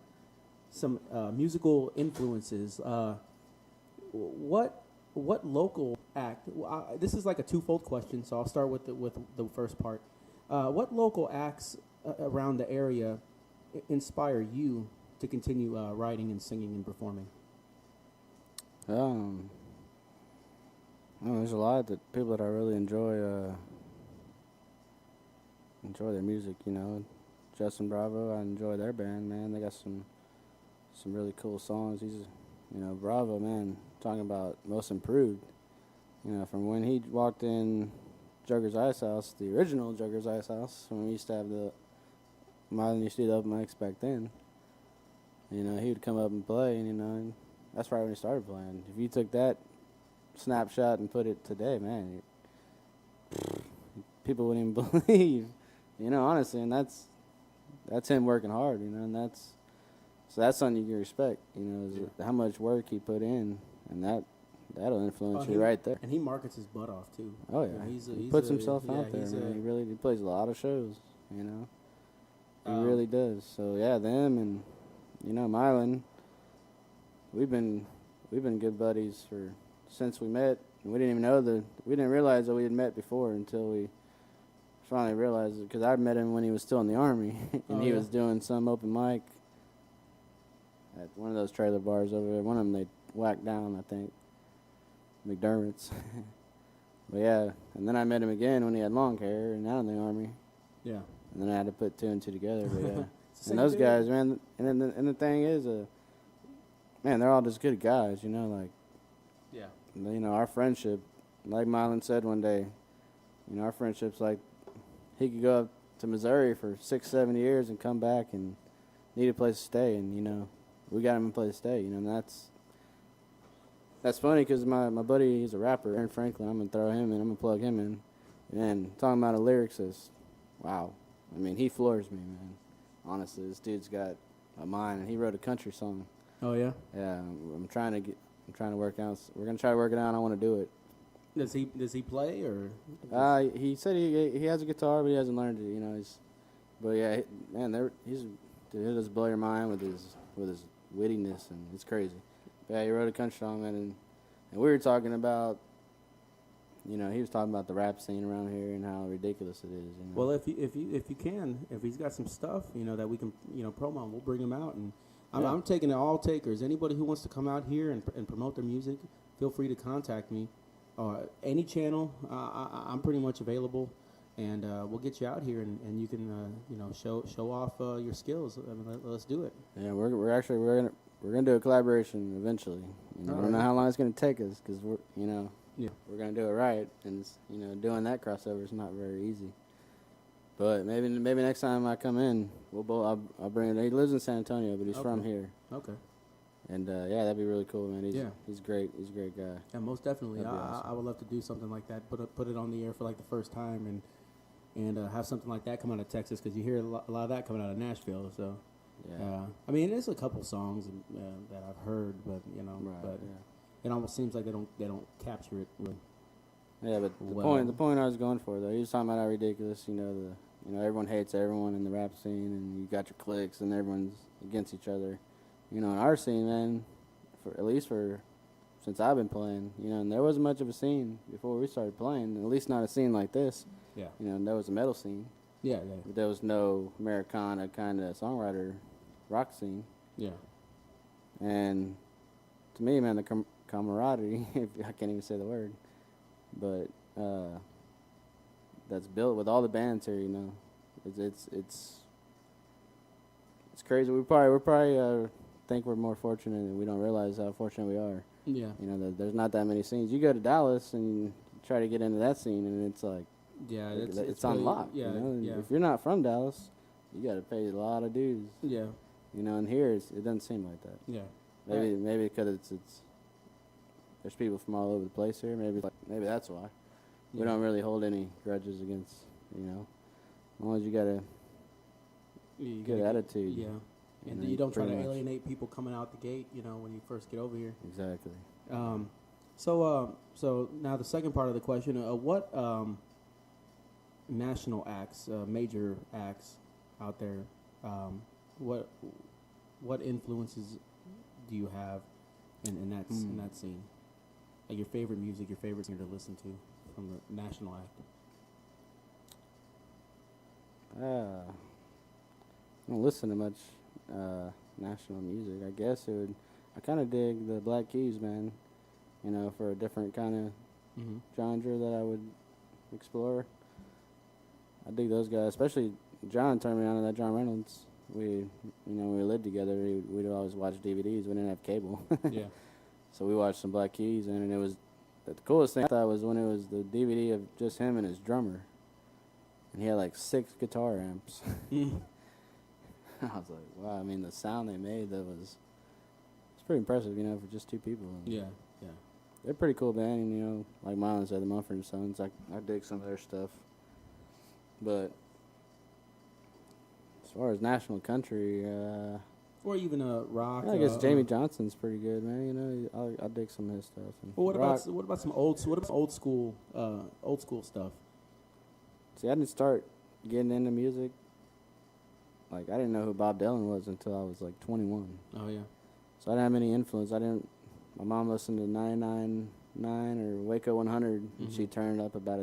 musical influences. What local act? This is like a twofold question, so I'll start with the first part. What local acts around the area inspire you to continue writing and singing and performing? There's a lot of people that I really enjoy their music. You know, Justin Bravo, I enjoy their band. Man, they got some really cool songs. He's, Bravo, man, talking about most improved. From when he walked in Jugger's Ice House, the original Jugger's Ice House, when we used to have Marlon used to do the open mics back then. He would come up and play, and that's right when he started playing. If you took that snapshot and put it today, man, people wouldn't even believe, honestly, and that's him working hard, and that's something you can respect, is how much work he put in, and that'll influence you right there. And he markets his butt off too. Oh yeah, he puts himself out there. Man. He plays a lot of shows. He really does. So yeah, them and Mylan, we've been good buddies since we met. And we didn't realize that we had met before until we finally realized it, because I met him when he was still in the Army, and he was doing some open mic at one of those trailer bars over there. One of them they whacked down, I think. McDermott's. But yeah, and then I met him again when he had long hair and now in the Army. Yeah. And then I had to put two and two together. But yeah, and those guys, man. And the thing is, man, they're all just good guys. Like. Yeah. Our friendship like Mylan said one day, you know, our friendship's like he could go up to Missouri for 6-7 years and come back and need a place to stay, and you know, we got him a place to stay. You know, and that's funny because my buddy, he's a rapper, Aaron Franklin. I'm gonna throw him in. I'm gonna plug him in. And talking about a lyricist, wow. I mean, he floors me, man. Honestly, this dude's got a mind, and he wrote a country song. Oh yeah. Yeah, I'm trying to work out. We're gonna try to work it out. I want to do it. Does he play or? He said he has a guitar, but he hasn't learned it. You know, but yeah, man, dude, he'll just blow your mind with his wittiness, and it's crazy. But yeah, he wrote a country song, man, and we were talking about, you know, he was talking about the rap scene around here and how ridiculous it is. You know? Well, if he's got some stuff, you know, that we can, you know, promo, we'll bring him out, and I'm taking it all takers. Anybody who wants to come out here and promote their music, feel free to contact me. Any channel, I'm pretty much available, and we'll get you out here, and you can, you know, show off your skills. I mean, let's do it. Yeah, we're gonna do a collaboration eventually. You know, I don't know how long it's gonna take us because we're gonna do it right, and it's, you know, doing that crossover is not very easy. But maybe next time I come in, I'll bring it. He lives in San Antonio, but he's from here. Okay. And yeah, that'd be really cool, man. He's great. He's a great guy. Yeah, most definitely. Awesome. I would love to do something like that. Put it on the air for like the first time, and have something like that come out of Texas, because you hear a lot of that coming out of Nashville. So, Yeah. I mean, there's a couple songs that I've heard, but you know, it almost seems like they don't capture it really. Yeah, but the point I was going for though, he was talking about how ridiculous, you know, everyone hates everyone in the rap scene, and you got your cliques, and everyone's against each other. You know, in our scene, man, since I've been playing, you know, and there wasn't much of a scene before we started playing, at least not a scene like this. Yeah. You know, there was a metal scene. Yeah. But there was no Americana kind of songwriter rock scene. Yeah. And to me, man, the camaraderie, I can't even say the word, but that's built with all the bands here, you know. It's crazy. We probably think we're more fortunate, and we don't realize how fortunate we are. Yeah. You know, there's not that many scenes. You go to Dallas and you try to get into that scene, and it's like, yeah, it's on really, lock. Yeah, you know? yeah. If you're not from Dallas, you got to pay a lot of dues. Yeah. You know, and here it doesn't seem like that. Yeah. Maybe because it's there's people from all over the place here. Maybe that's why. We don't really hold any grudges against, you know, as long as you got a good attitude. Yeah. And you don't try to alienate people coming out the gate, you know, when you first get over here. Exactly. So now the second part of the question, what national acts, major acts out there, what influences do you have in that scene? Like your favorite music, your favorite singer to listen to from the national act? I don't listen to much national music. I guess I kind of dig the Black Keys, man. You know, for a different kind of genre that I would explore. I dig those guys, especially John turned me on to that John Reynolds. When we lived together, we'd always watch DVDs. We didn't have cable. Yeah. So we watched some Black Keys, and it was the coolest thing I thought was when it was the DVD of just him and his drummer. And he had like 6 guitar amps. I was like, wow, I mean, the sound they made, it's pretty impressive, you know, for just 2 people. Yeah. They're a pretty cool band, and, you know, like Mylan said, the Mumford & Sons, I dig some of their stuff. But as far as national country, or even rock. I guess Jamie Johnson's pretty good, man. You know, I dig some of his stuff. Well, what about some old school stuff? See, I didn't start getting into music. Like, I didn't know who Bob Dylan was until I was like 21. Oh yeah. So I didn't have any influence. My mom listened to 99.9 or Waco 100, and she turned it up about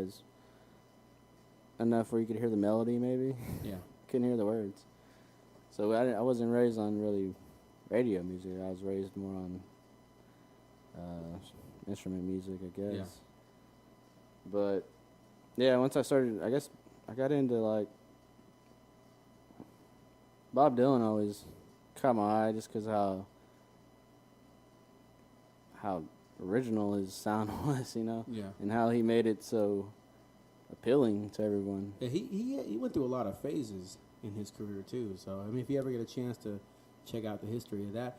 enough where you could hear the melody, maybe. Yeah. Couldn't hear the words. So I wasn't raised on really radio music. I was raised more on instrument music, I guess. Yeah. But yeah, once I started, I guess I got into like Bob Dylan always caught my eye just because how original his sound was, you know, Yeah. and how he made it so appealing to everyone. Yeah, he went through a lot of phases in his career too. So I mean, if you ever get a chance to check out the history of that,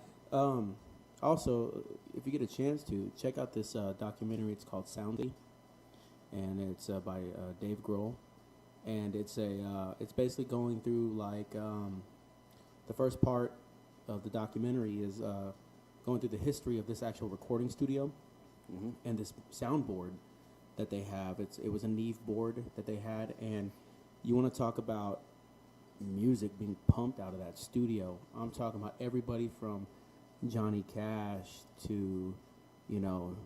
also if you get a chance to check out this documentary, it's called Soundy, and it's by Dave Grohl, and it's basically going through like the first part of the documentary is going through the history of this actual recording studio Hmm. and this soundboard that they have. It was a Neve board that they had, and you want to talk about music being pumped out of that studio. I'm talking about everybody from Johnny Cash to, you know,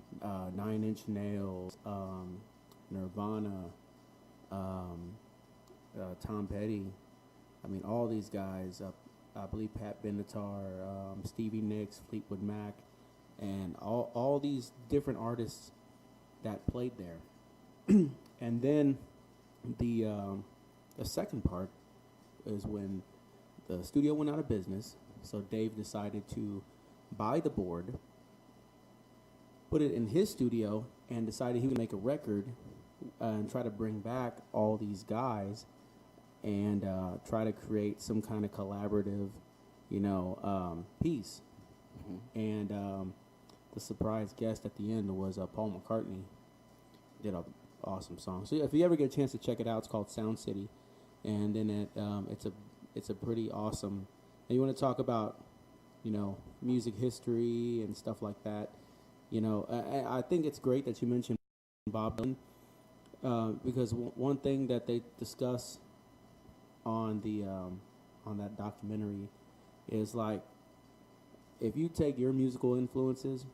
Nine Inch Nails, Nirvana, Tom Petty. I mean, all these guys. I believe Pat Benatar, Stevie Nicks, Fleetwood Mac, and all these different artists that played there. And then the second part is when the studio went out of business. So Dave decided to buy the board, put it in his studio, and decided he would make a record and try to bring back all these guys and try to create some kind of collaborative, you know, piece. Hmm. And the surprise guest at the end was Paul McCartney. Did an awesome song. So if you ever get a chance to check it out, it's called Sound City, and then it's a pretty awesome. And you want to talk about, you know, music history and stuff like that. You know, I think it's great that you mentioned Bob Dylan, because one thing that they discuss on that documentary is like, if you take your musical influences,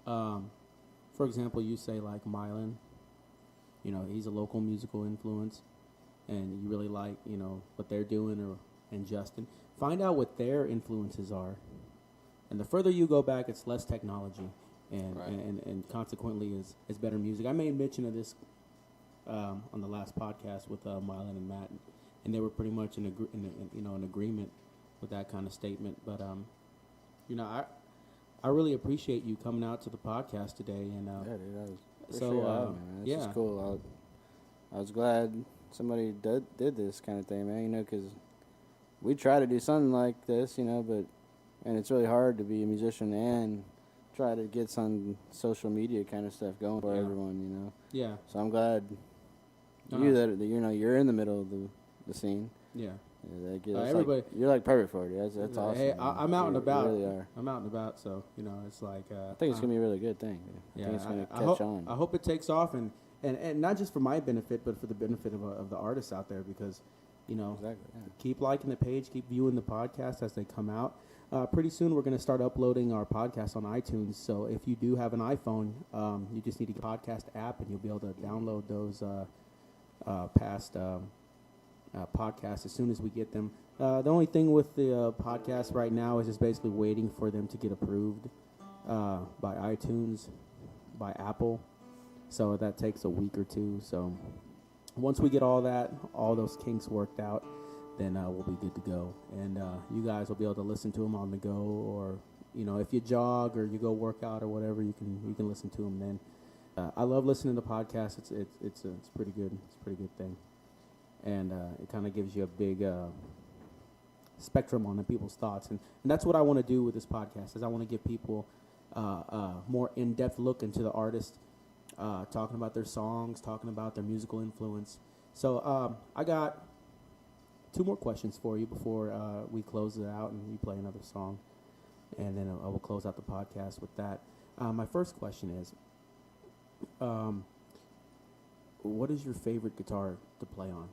for example, you say like Mylan, you know, he's a local musical influence, and you really like, you know, what they're doing, and Justin, find out what their influences are, and the further you go back, it's less technology, and Right. and consequently is better music. I made mention of this on the last podcast with Mylan and Matt, and they were pretty much in agreement with that kind of statement. But you know, I really appreciate you coming out to the podcast today, and Yeah, dude, I was so, appreciate having me, man. It's yeah. just cool. I was glad somebody did this kind of thing, man. You know, because we try to do something like this, you know, and it's really hard to be a musician and try to get some social media kind of stuff going for Yeah. everyone, you know. Yeah, So I'm glad Uh-huh. that you know you're in the middle of the scene. yeah. Yeah, that's everybody- you're like perfect for it. That's awesome. Hey, man. I'm out and about. You really are. I'm out and about, so you know, it's like I think it's gonna be a really good thing. Dude. I think it's gonna catch on. I hope it takes off, and not just for my benefit, but for the benefit of the artists out there, because, you know, Exactly. Yeah. keep liking the page, keep viewing the podcast as they come out. Pretty soon we're going to start uploading our podcast on iTunes, so if you do have an iPhone, you just need to get the podcast app, and you'll be able to download those past podcasts as soon as we get them. The only thing with the podcast right now is just basically waiting for them to get approved by iTunes, by Apple. So that takes a week or two. So once we get all those kinks worked out, then we'll be good to go. And you guys will be able to listen to them on the go, or, you know, if you jog or you go work out or whatever, you can listen to them then. I love listening to podcasts. It's pretty good. It's a pretty good thing, and it kind of gives you a big spectrum on the people's thoughts, and that's what I want to do with this podcast. Is I want to give people more in-depth look into the artist, talking about their songs, talking about their musical influence. So I got 2 more questions for you before we close it out and you play another song, and then I will close out the podcast with that. My first question is, what is your favorite guitar to play on?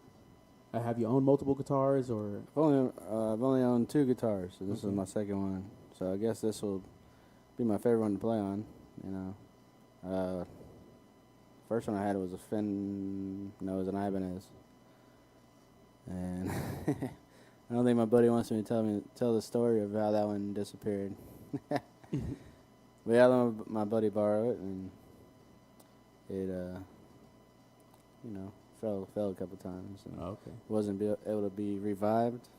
Have you owned multiple guitars, or? I've only owned 2 guitars, so this Okay. is my second one. So I guess this will be my favorite one to play on. You know, first one I had was a it was an Ibanez, and I don't think my buddy wants me to tell the story of how that one disappeared. But yeah, I let my buddy borrow it, and it you know, fell a couple times. And Okay. wasn't able to be revived.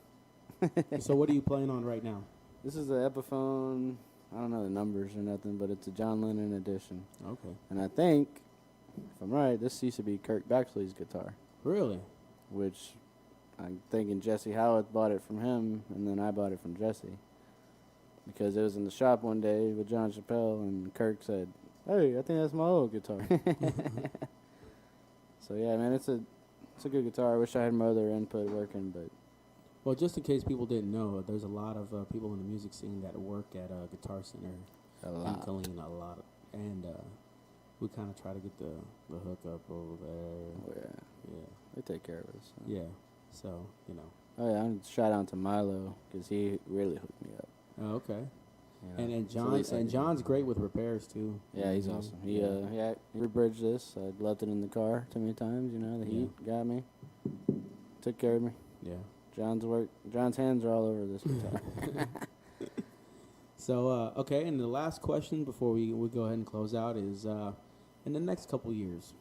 So what are you playing on right now? This is the Epiphone I don't know the numbers or nothing, but it's a John Lennon edition. Okay. And I think, if I'm right, this used to be Kirk Baxley's guitar, Really? which I'm thinking Jesse Howitt bought it from him, and then I bought it from Jesse. Because it was in the shop one day with John Chappelle, and Kirk said, "Hey, I think that's my old guitar." So yeah, man, it's a good guitar. I wish I had my other input working, but Well, just in case people didn't know, there's a lot of people in the music scene that work at Guitar Center a in lot. Killeen, a lot, and we kind of try to get the hookup over there. Oh yeah, Yeah, they take care of us. So. yeah. So you know. Oh yeah, I'm shout out to Milo because he really hooked me up. Oh, okay. You know, And it's the least I can do. John's great with repairs too. Yeah, he's Mhm. awesome. He rebridged this. I left it in the car too many times. You know, the heat got me. Took care of me. Yeah. John's hands are all over this guitar. So okay, and the last question before we go ahead and close out is in the next couple years,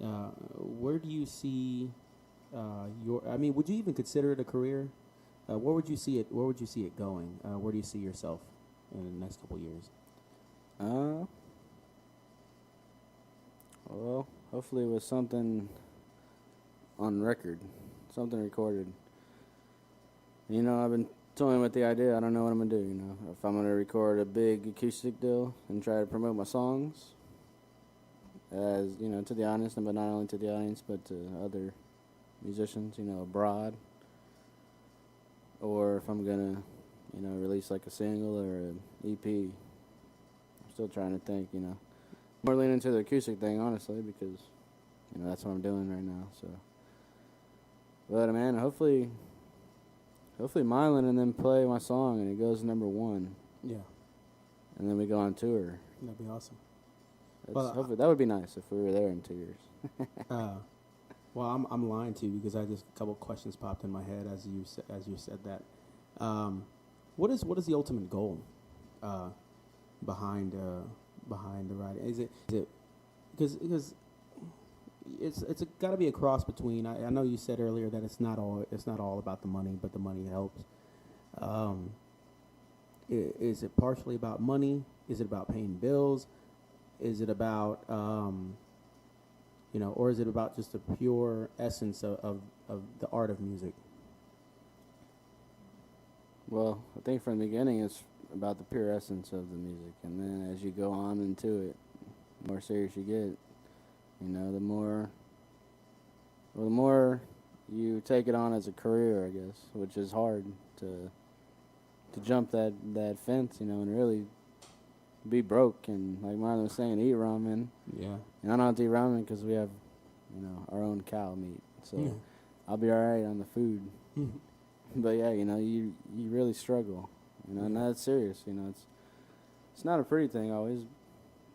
where do you see would you even consider it a career? Where would you see it? Where would you see it going? Where do you see yourself in the next couple years? Well, hopefully with something on record, something recorded. You know, I've been toying with the idea. I don't know what I'm gonna do. You know, if I'm gonna record a big acoustic deal and try to promote my songs, as you know, to the audience, but not only to the audience, but to other musicians. You know, abroad. Or if I'm gonna, you know, release like a single or an EP. I'm still trying to think. You know, more leaning to the acoustic thing, honestly, because you know that's what I'm doing right now. So, but man, hopefully Mylan and then play my song and it goes #1, Yeah, and then we go on tour. that'd be awesome. Hopefully that would be nice if we were there in 2 years. Well, I'm lying to you because a couple questions popped in my head as you said that. What is the ultimate goal behind the writing? Is it because it's got to be a cross between. I know you said earlier that it's not all about the money, but the money helps. Is it partially about money? Is it about paying bills? Is it about or is it about just the pure essence of the art of music? Well, I think from the beginning it's about the pure essence of the music, and then as you go on into it, the more serious you get, you know, the more you take it on as a career, I guess, which is hard to jump that fence, you know, and really be broke and, like Marlon was saying, eat ramen. Yeah. And I don't have to eat ramen because we have, you know, our own cow meat, so Yeah. I'll be all right on the food. But yeah, you know, you really struggle, you know, and that's serious. You know, it's not a pretty thing always,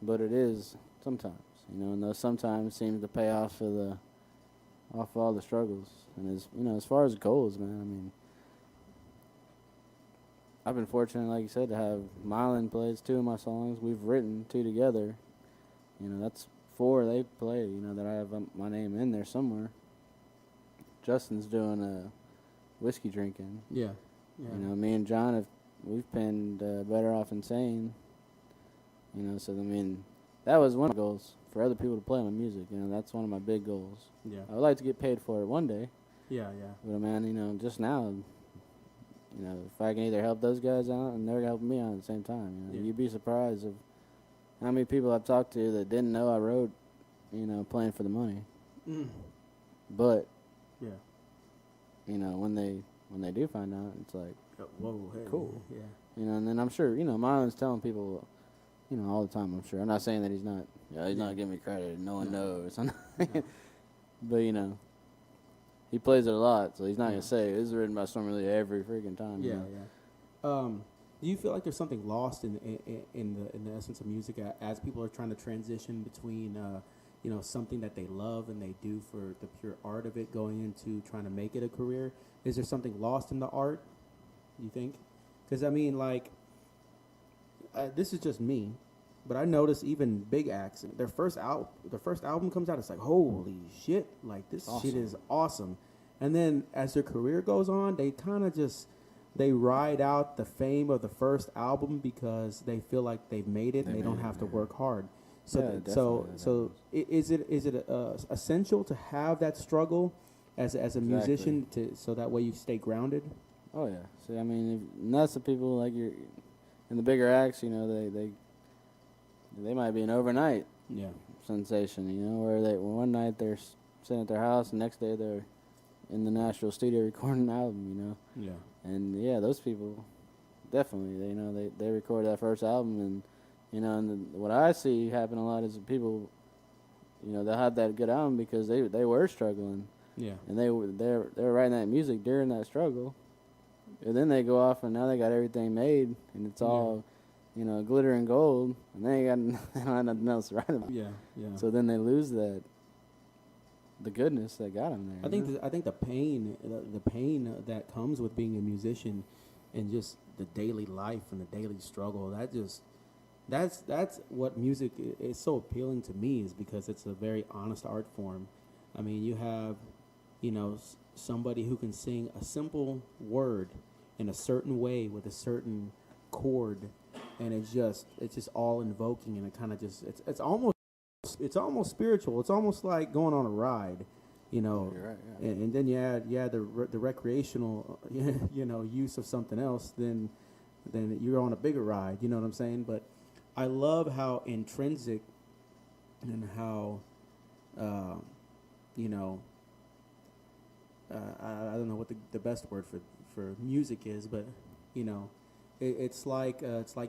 but it is sometimes. You know, and those sometimes seem to pay off of all the struggles. And as far as goals, man, I mean, I've been fortunate, like you said, to have Mylan plays 2 of my songs. We've written 2 together. You know, that's 4 they play. You know, that I have my name in there somewhere. Justin's doing whiskey drinking. Yeah. You know, me and John we've penned Better Off Insane. You know, so I mean, that was one of my goals, for other people to play my music. You know, that's one of my big goals. Yeah. I would like to get paid for it one day. Yeah. But man, you know, just now, you know, if I can either help those guys out and they're helping me out at the same time, you know, Yeah. you'd be surprised of how many people I've talked to that didn't know I wrote, you know, playing for the money. But Yeah. you know, when they do find out, it's like, Whoa. Hey. Cool. Yeah. you know, and then I'm sure, you know, Mylan's telling people, you know, all the time, I'm sure. I'm not saying that he's not giving me credit, no one knows. But, you know, he plays it a lot, so he's not going to say, this is written by Stormy Lee every freaking time. Yeah, you know? yeah. Do you feel like there's something lost in the essence of music as people are trying to transition between something that they love and they do for the pure art of it going into trying to make it a career? Is there something lost in the art, you think? Because, I mean, like, this is just me, but I notice even big acts, their first album comes out, it's like, holy shit, like, this shit is awesome. And then as their career goes on, they kind of just they ride out the fame of the first album because they feel like they've made it and they don't made it, have to yeah. work hard. So Yeah, is it essential to have that struggle as a musician so that way you stay grounded? Oh yeah. See, I mean, and that's the people like you're in the bigger acts. You know, they might be an overnight Yeah. sensation. You know, where they one night they're sitting at their house, and next day they're in the Nashville studio recording an album. You know. Yeah. And yeah, those people definitely they record that first album, and what I see happen a lot is that people, they'll have that good album because they were struggling, Yeah. and they were writing that music during that struggle, and then they go off and now they got everything made and it's all glitter and gold, and they don't have nothing else to write about. Yeah. Yeah. So then they lose the goodness that got them there. I think the pain that comes with being a musician and just the daily life and the daily struggle, that's what music is so appealing to me, is because it's a very honest art form. I mean, you have somebody who can sing a simple word in a certain way with a certain chord, and it's just all invoking, and it kind of just it's almost spiritual. It's almost like going on a ride, You're right, yeah. and then you add the recreational, use of something else. Then you're on a bigger ride. You know what I'm saying? But I love how intrinsic and how, I don't know what the best word for music is, but it's like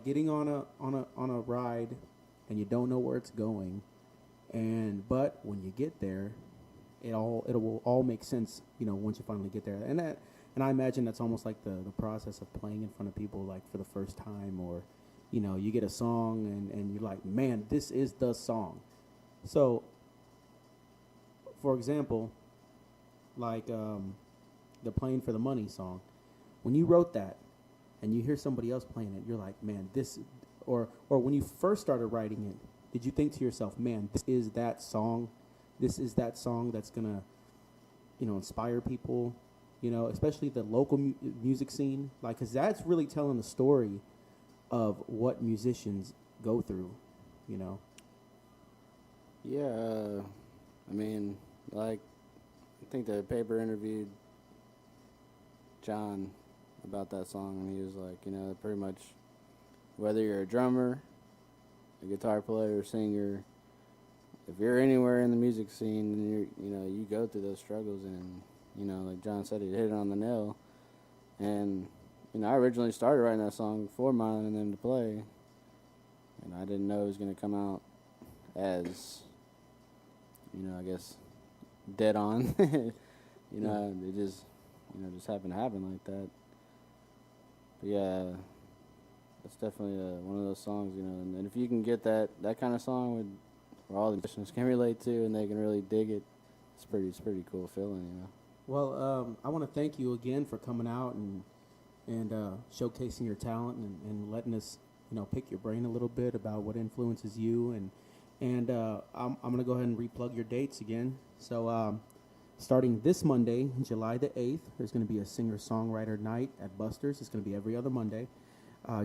getting on a ride and you don't know where it's going. But when you get there, it will all make sense, once you finally get there. And I imagine that's almost like the process of playing in front of people, like for the first time, or you get a song and you're like, man, this is the song. So, for example, like the Playing for the Money song, when you wrote that and you hear somebody else playing it, you're like, man, or when you first started writing it, did you think to yourself, man, this is that song? This is that song that's going to, inspire people, especially the local music scene? Like, because that's really telling the story of what musicians go through, Yeah, I mean, like, I think the paper interviewed John about that song, and he was like, pretty much whether you're a drummer, a guitar player, singer, if you're anywhere in the music scene, then you go through those struggles, and like John said, he hit it on the nail. And I originally started writing that song for Mylon and them to play, and I didn't know it was going to come out as I guess dead on. It just happened to happen like that. But yeah, that's definitely one of those songs, and if you can get that kind of song where all the musicians can relate to and they can really dig it, it's pretty cool feeling, Well, I want to thank you again for coming out and showcasing your talent and letting us, pick your brain a little bit about what influences you. And I'm going to go ahead and replug your dates again. So starting this Monday, July the 8th, there's going to be a singer-songwriter night at Buster's. It's going to be every other Monday.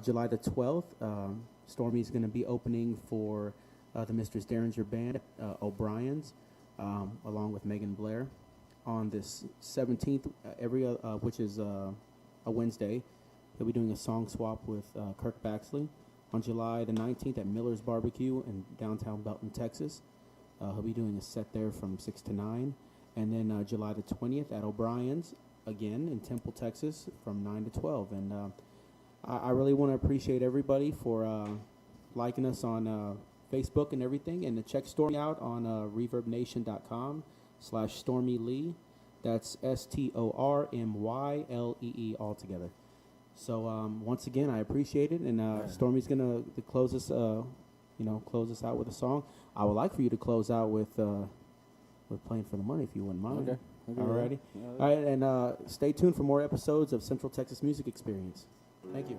July the 12th, Stormy's going to be opening for the Mistress Derringer Band, O'Brien's, along with Megan Blair. On this 17th, which is a Wednesday, he'll be doing a song swap with Kirk Baxley. On July the 19th at Miller's Barbecue in downtown Belton, Texas, he'll be doing a set there from 6 to 9. And then July the 20th at O'Brien's, again in Temple, Texas, from 9 to 12. And I really want to appreciate everybody for liking us on Facebook and everything, and to check Stormy out on reverbnation.com/Stormy Lee. That's STORMYLEE all together. So once again, I appreciate it, and Stormy's gonna close us out with a song. I would like for you to close out with Playing for the Money, if you wouldn't mind. Okay. Alrighty. All right, and stay tuned for more episodes of Central Texas Music Experience. Thank you.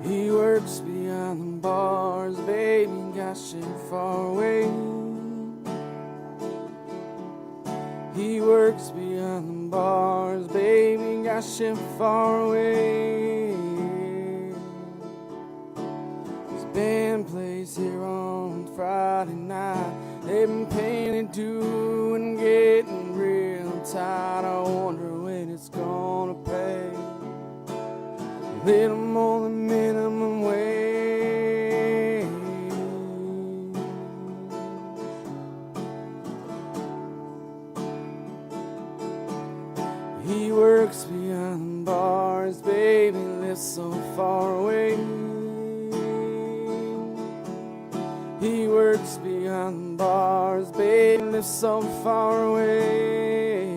He works beyond the bars, baby, got shit far away. He works beyond the bars, baby, got shit far away. His band plays here on Friday night. They've been paying it due and getting real tired. I wonder when it's gonna pay. A little more than minimum wage. He works beyond the bars, baby, lives so far away. He works beyond the bars, baby, lives so far away.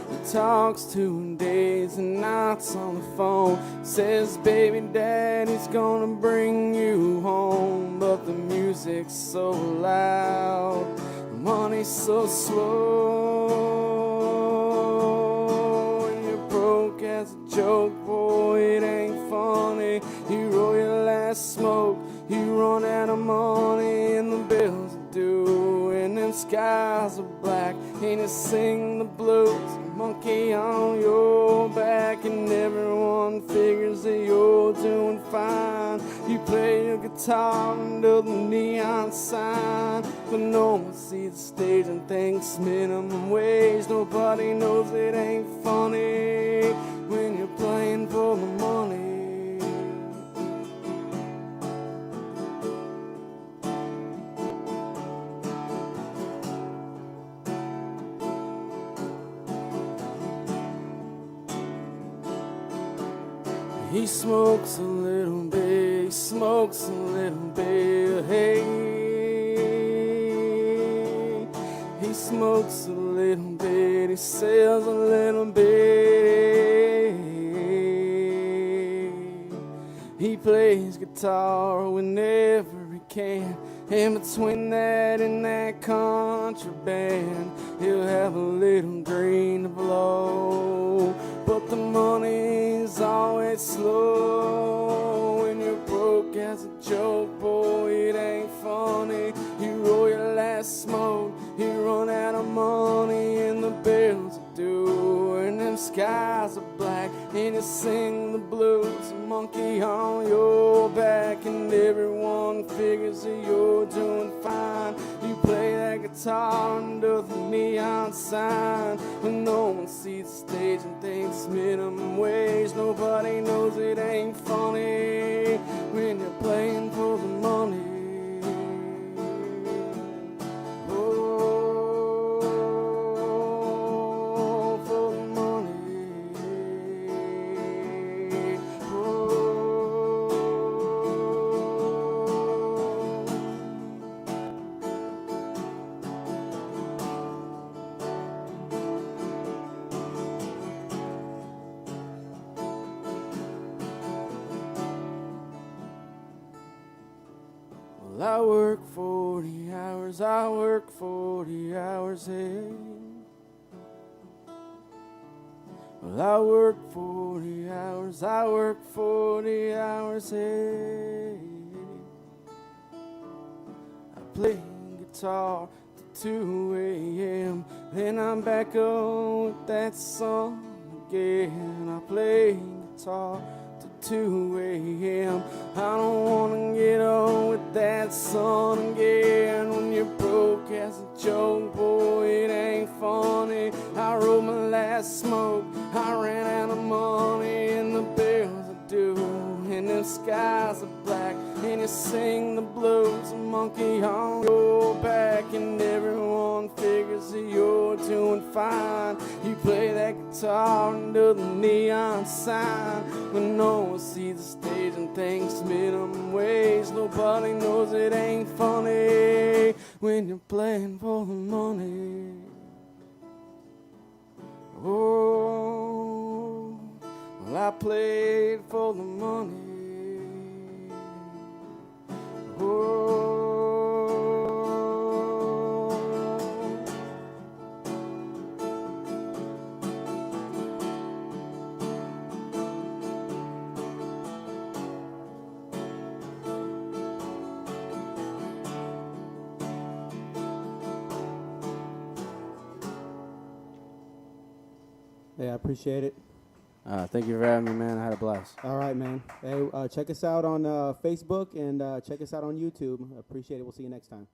He talks 2 days and nights on the phone. Says, baby, daddy's gonna bring you home. But the music's so loud, the money's so slow. And you're broke as a joke, boy, it ain't funny. You roll your last smoke, you run out of money, and the bills are due, and them skies are black, and you sing the blues, a monkey on your back, and everyone figures that you're doing fine. You play your guitar under the neon sign, but no one sees the stage and thinks minimum wage. Nobody knows it ain't funny when you're playing for the money. He smokes a little bit, he smokes a little bit, hey. He smokes a little bit, he sells a little bit. He plays guitar whenever he can, and between that and that contraband, he'll have a little green to blow. But the money's always slow. When you're broke as a joke, boy, it ain't funny. You roll your last smoke, you run out of money, and the bills are due, and them skies are black, and you sing the blues, a monkey on your back, and everyone figures that you're doing fine. You play that guitar under the neon sign, when no one sees the stage and thinks minimum wage. Nobody knows it ain't funny when you're playing for the money. Oh, for the money. Oh. Well, I work 40 hours, I work 40 hours, hey. Well, I work 40 hours, I work 40 hours, hey. I play guitar till 2 a.m., then I'm back on with that song again. I play guitar till 2 a.m. I don't wanna get on with that song again. When you're broke as a joke, boy, it ain't funny. I rolled my last smoke, I ran out of money, and the bills are due, and them skies are black, and you sing the blues, a monkey on your back, and everyone figures that you're doing fine. You play that guitar under the neon sign, when no one sees the stage and thinks minimum wage. Nobody knows it ain't funny when you're playing for the money. Oh, well, I played for the money. Oh. Yeah, I appreciate it. Thank you for having me, man. I had a blast. All right, man. Hey, check us out on Facebook and check us out on YouTube. Appreciate it. We'll see you next time.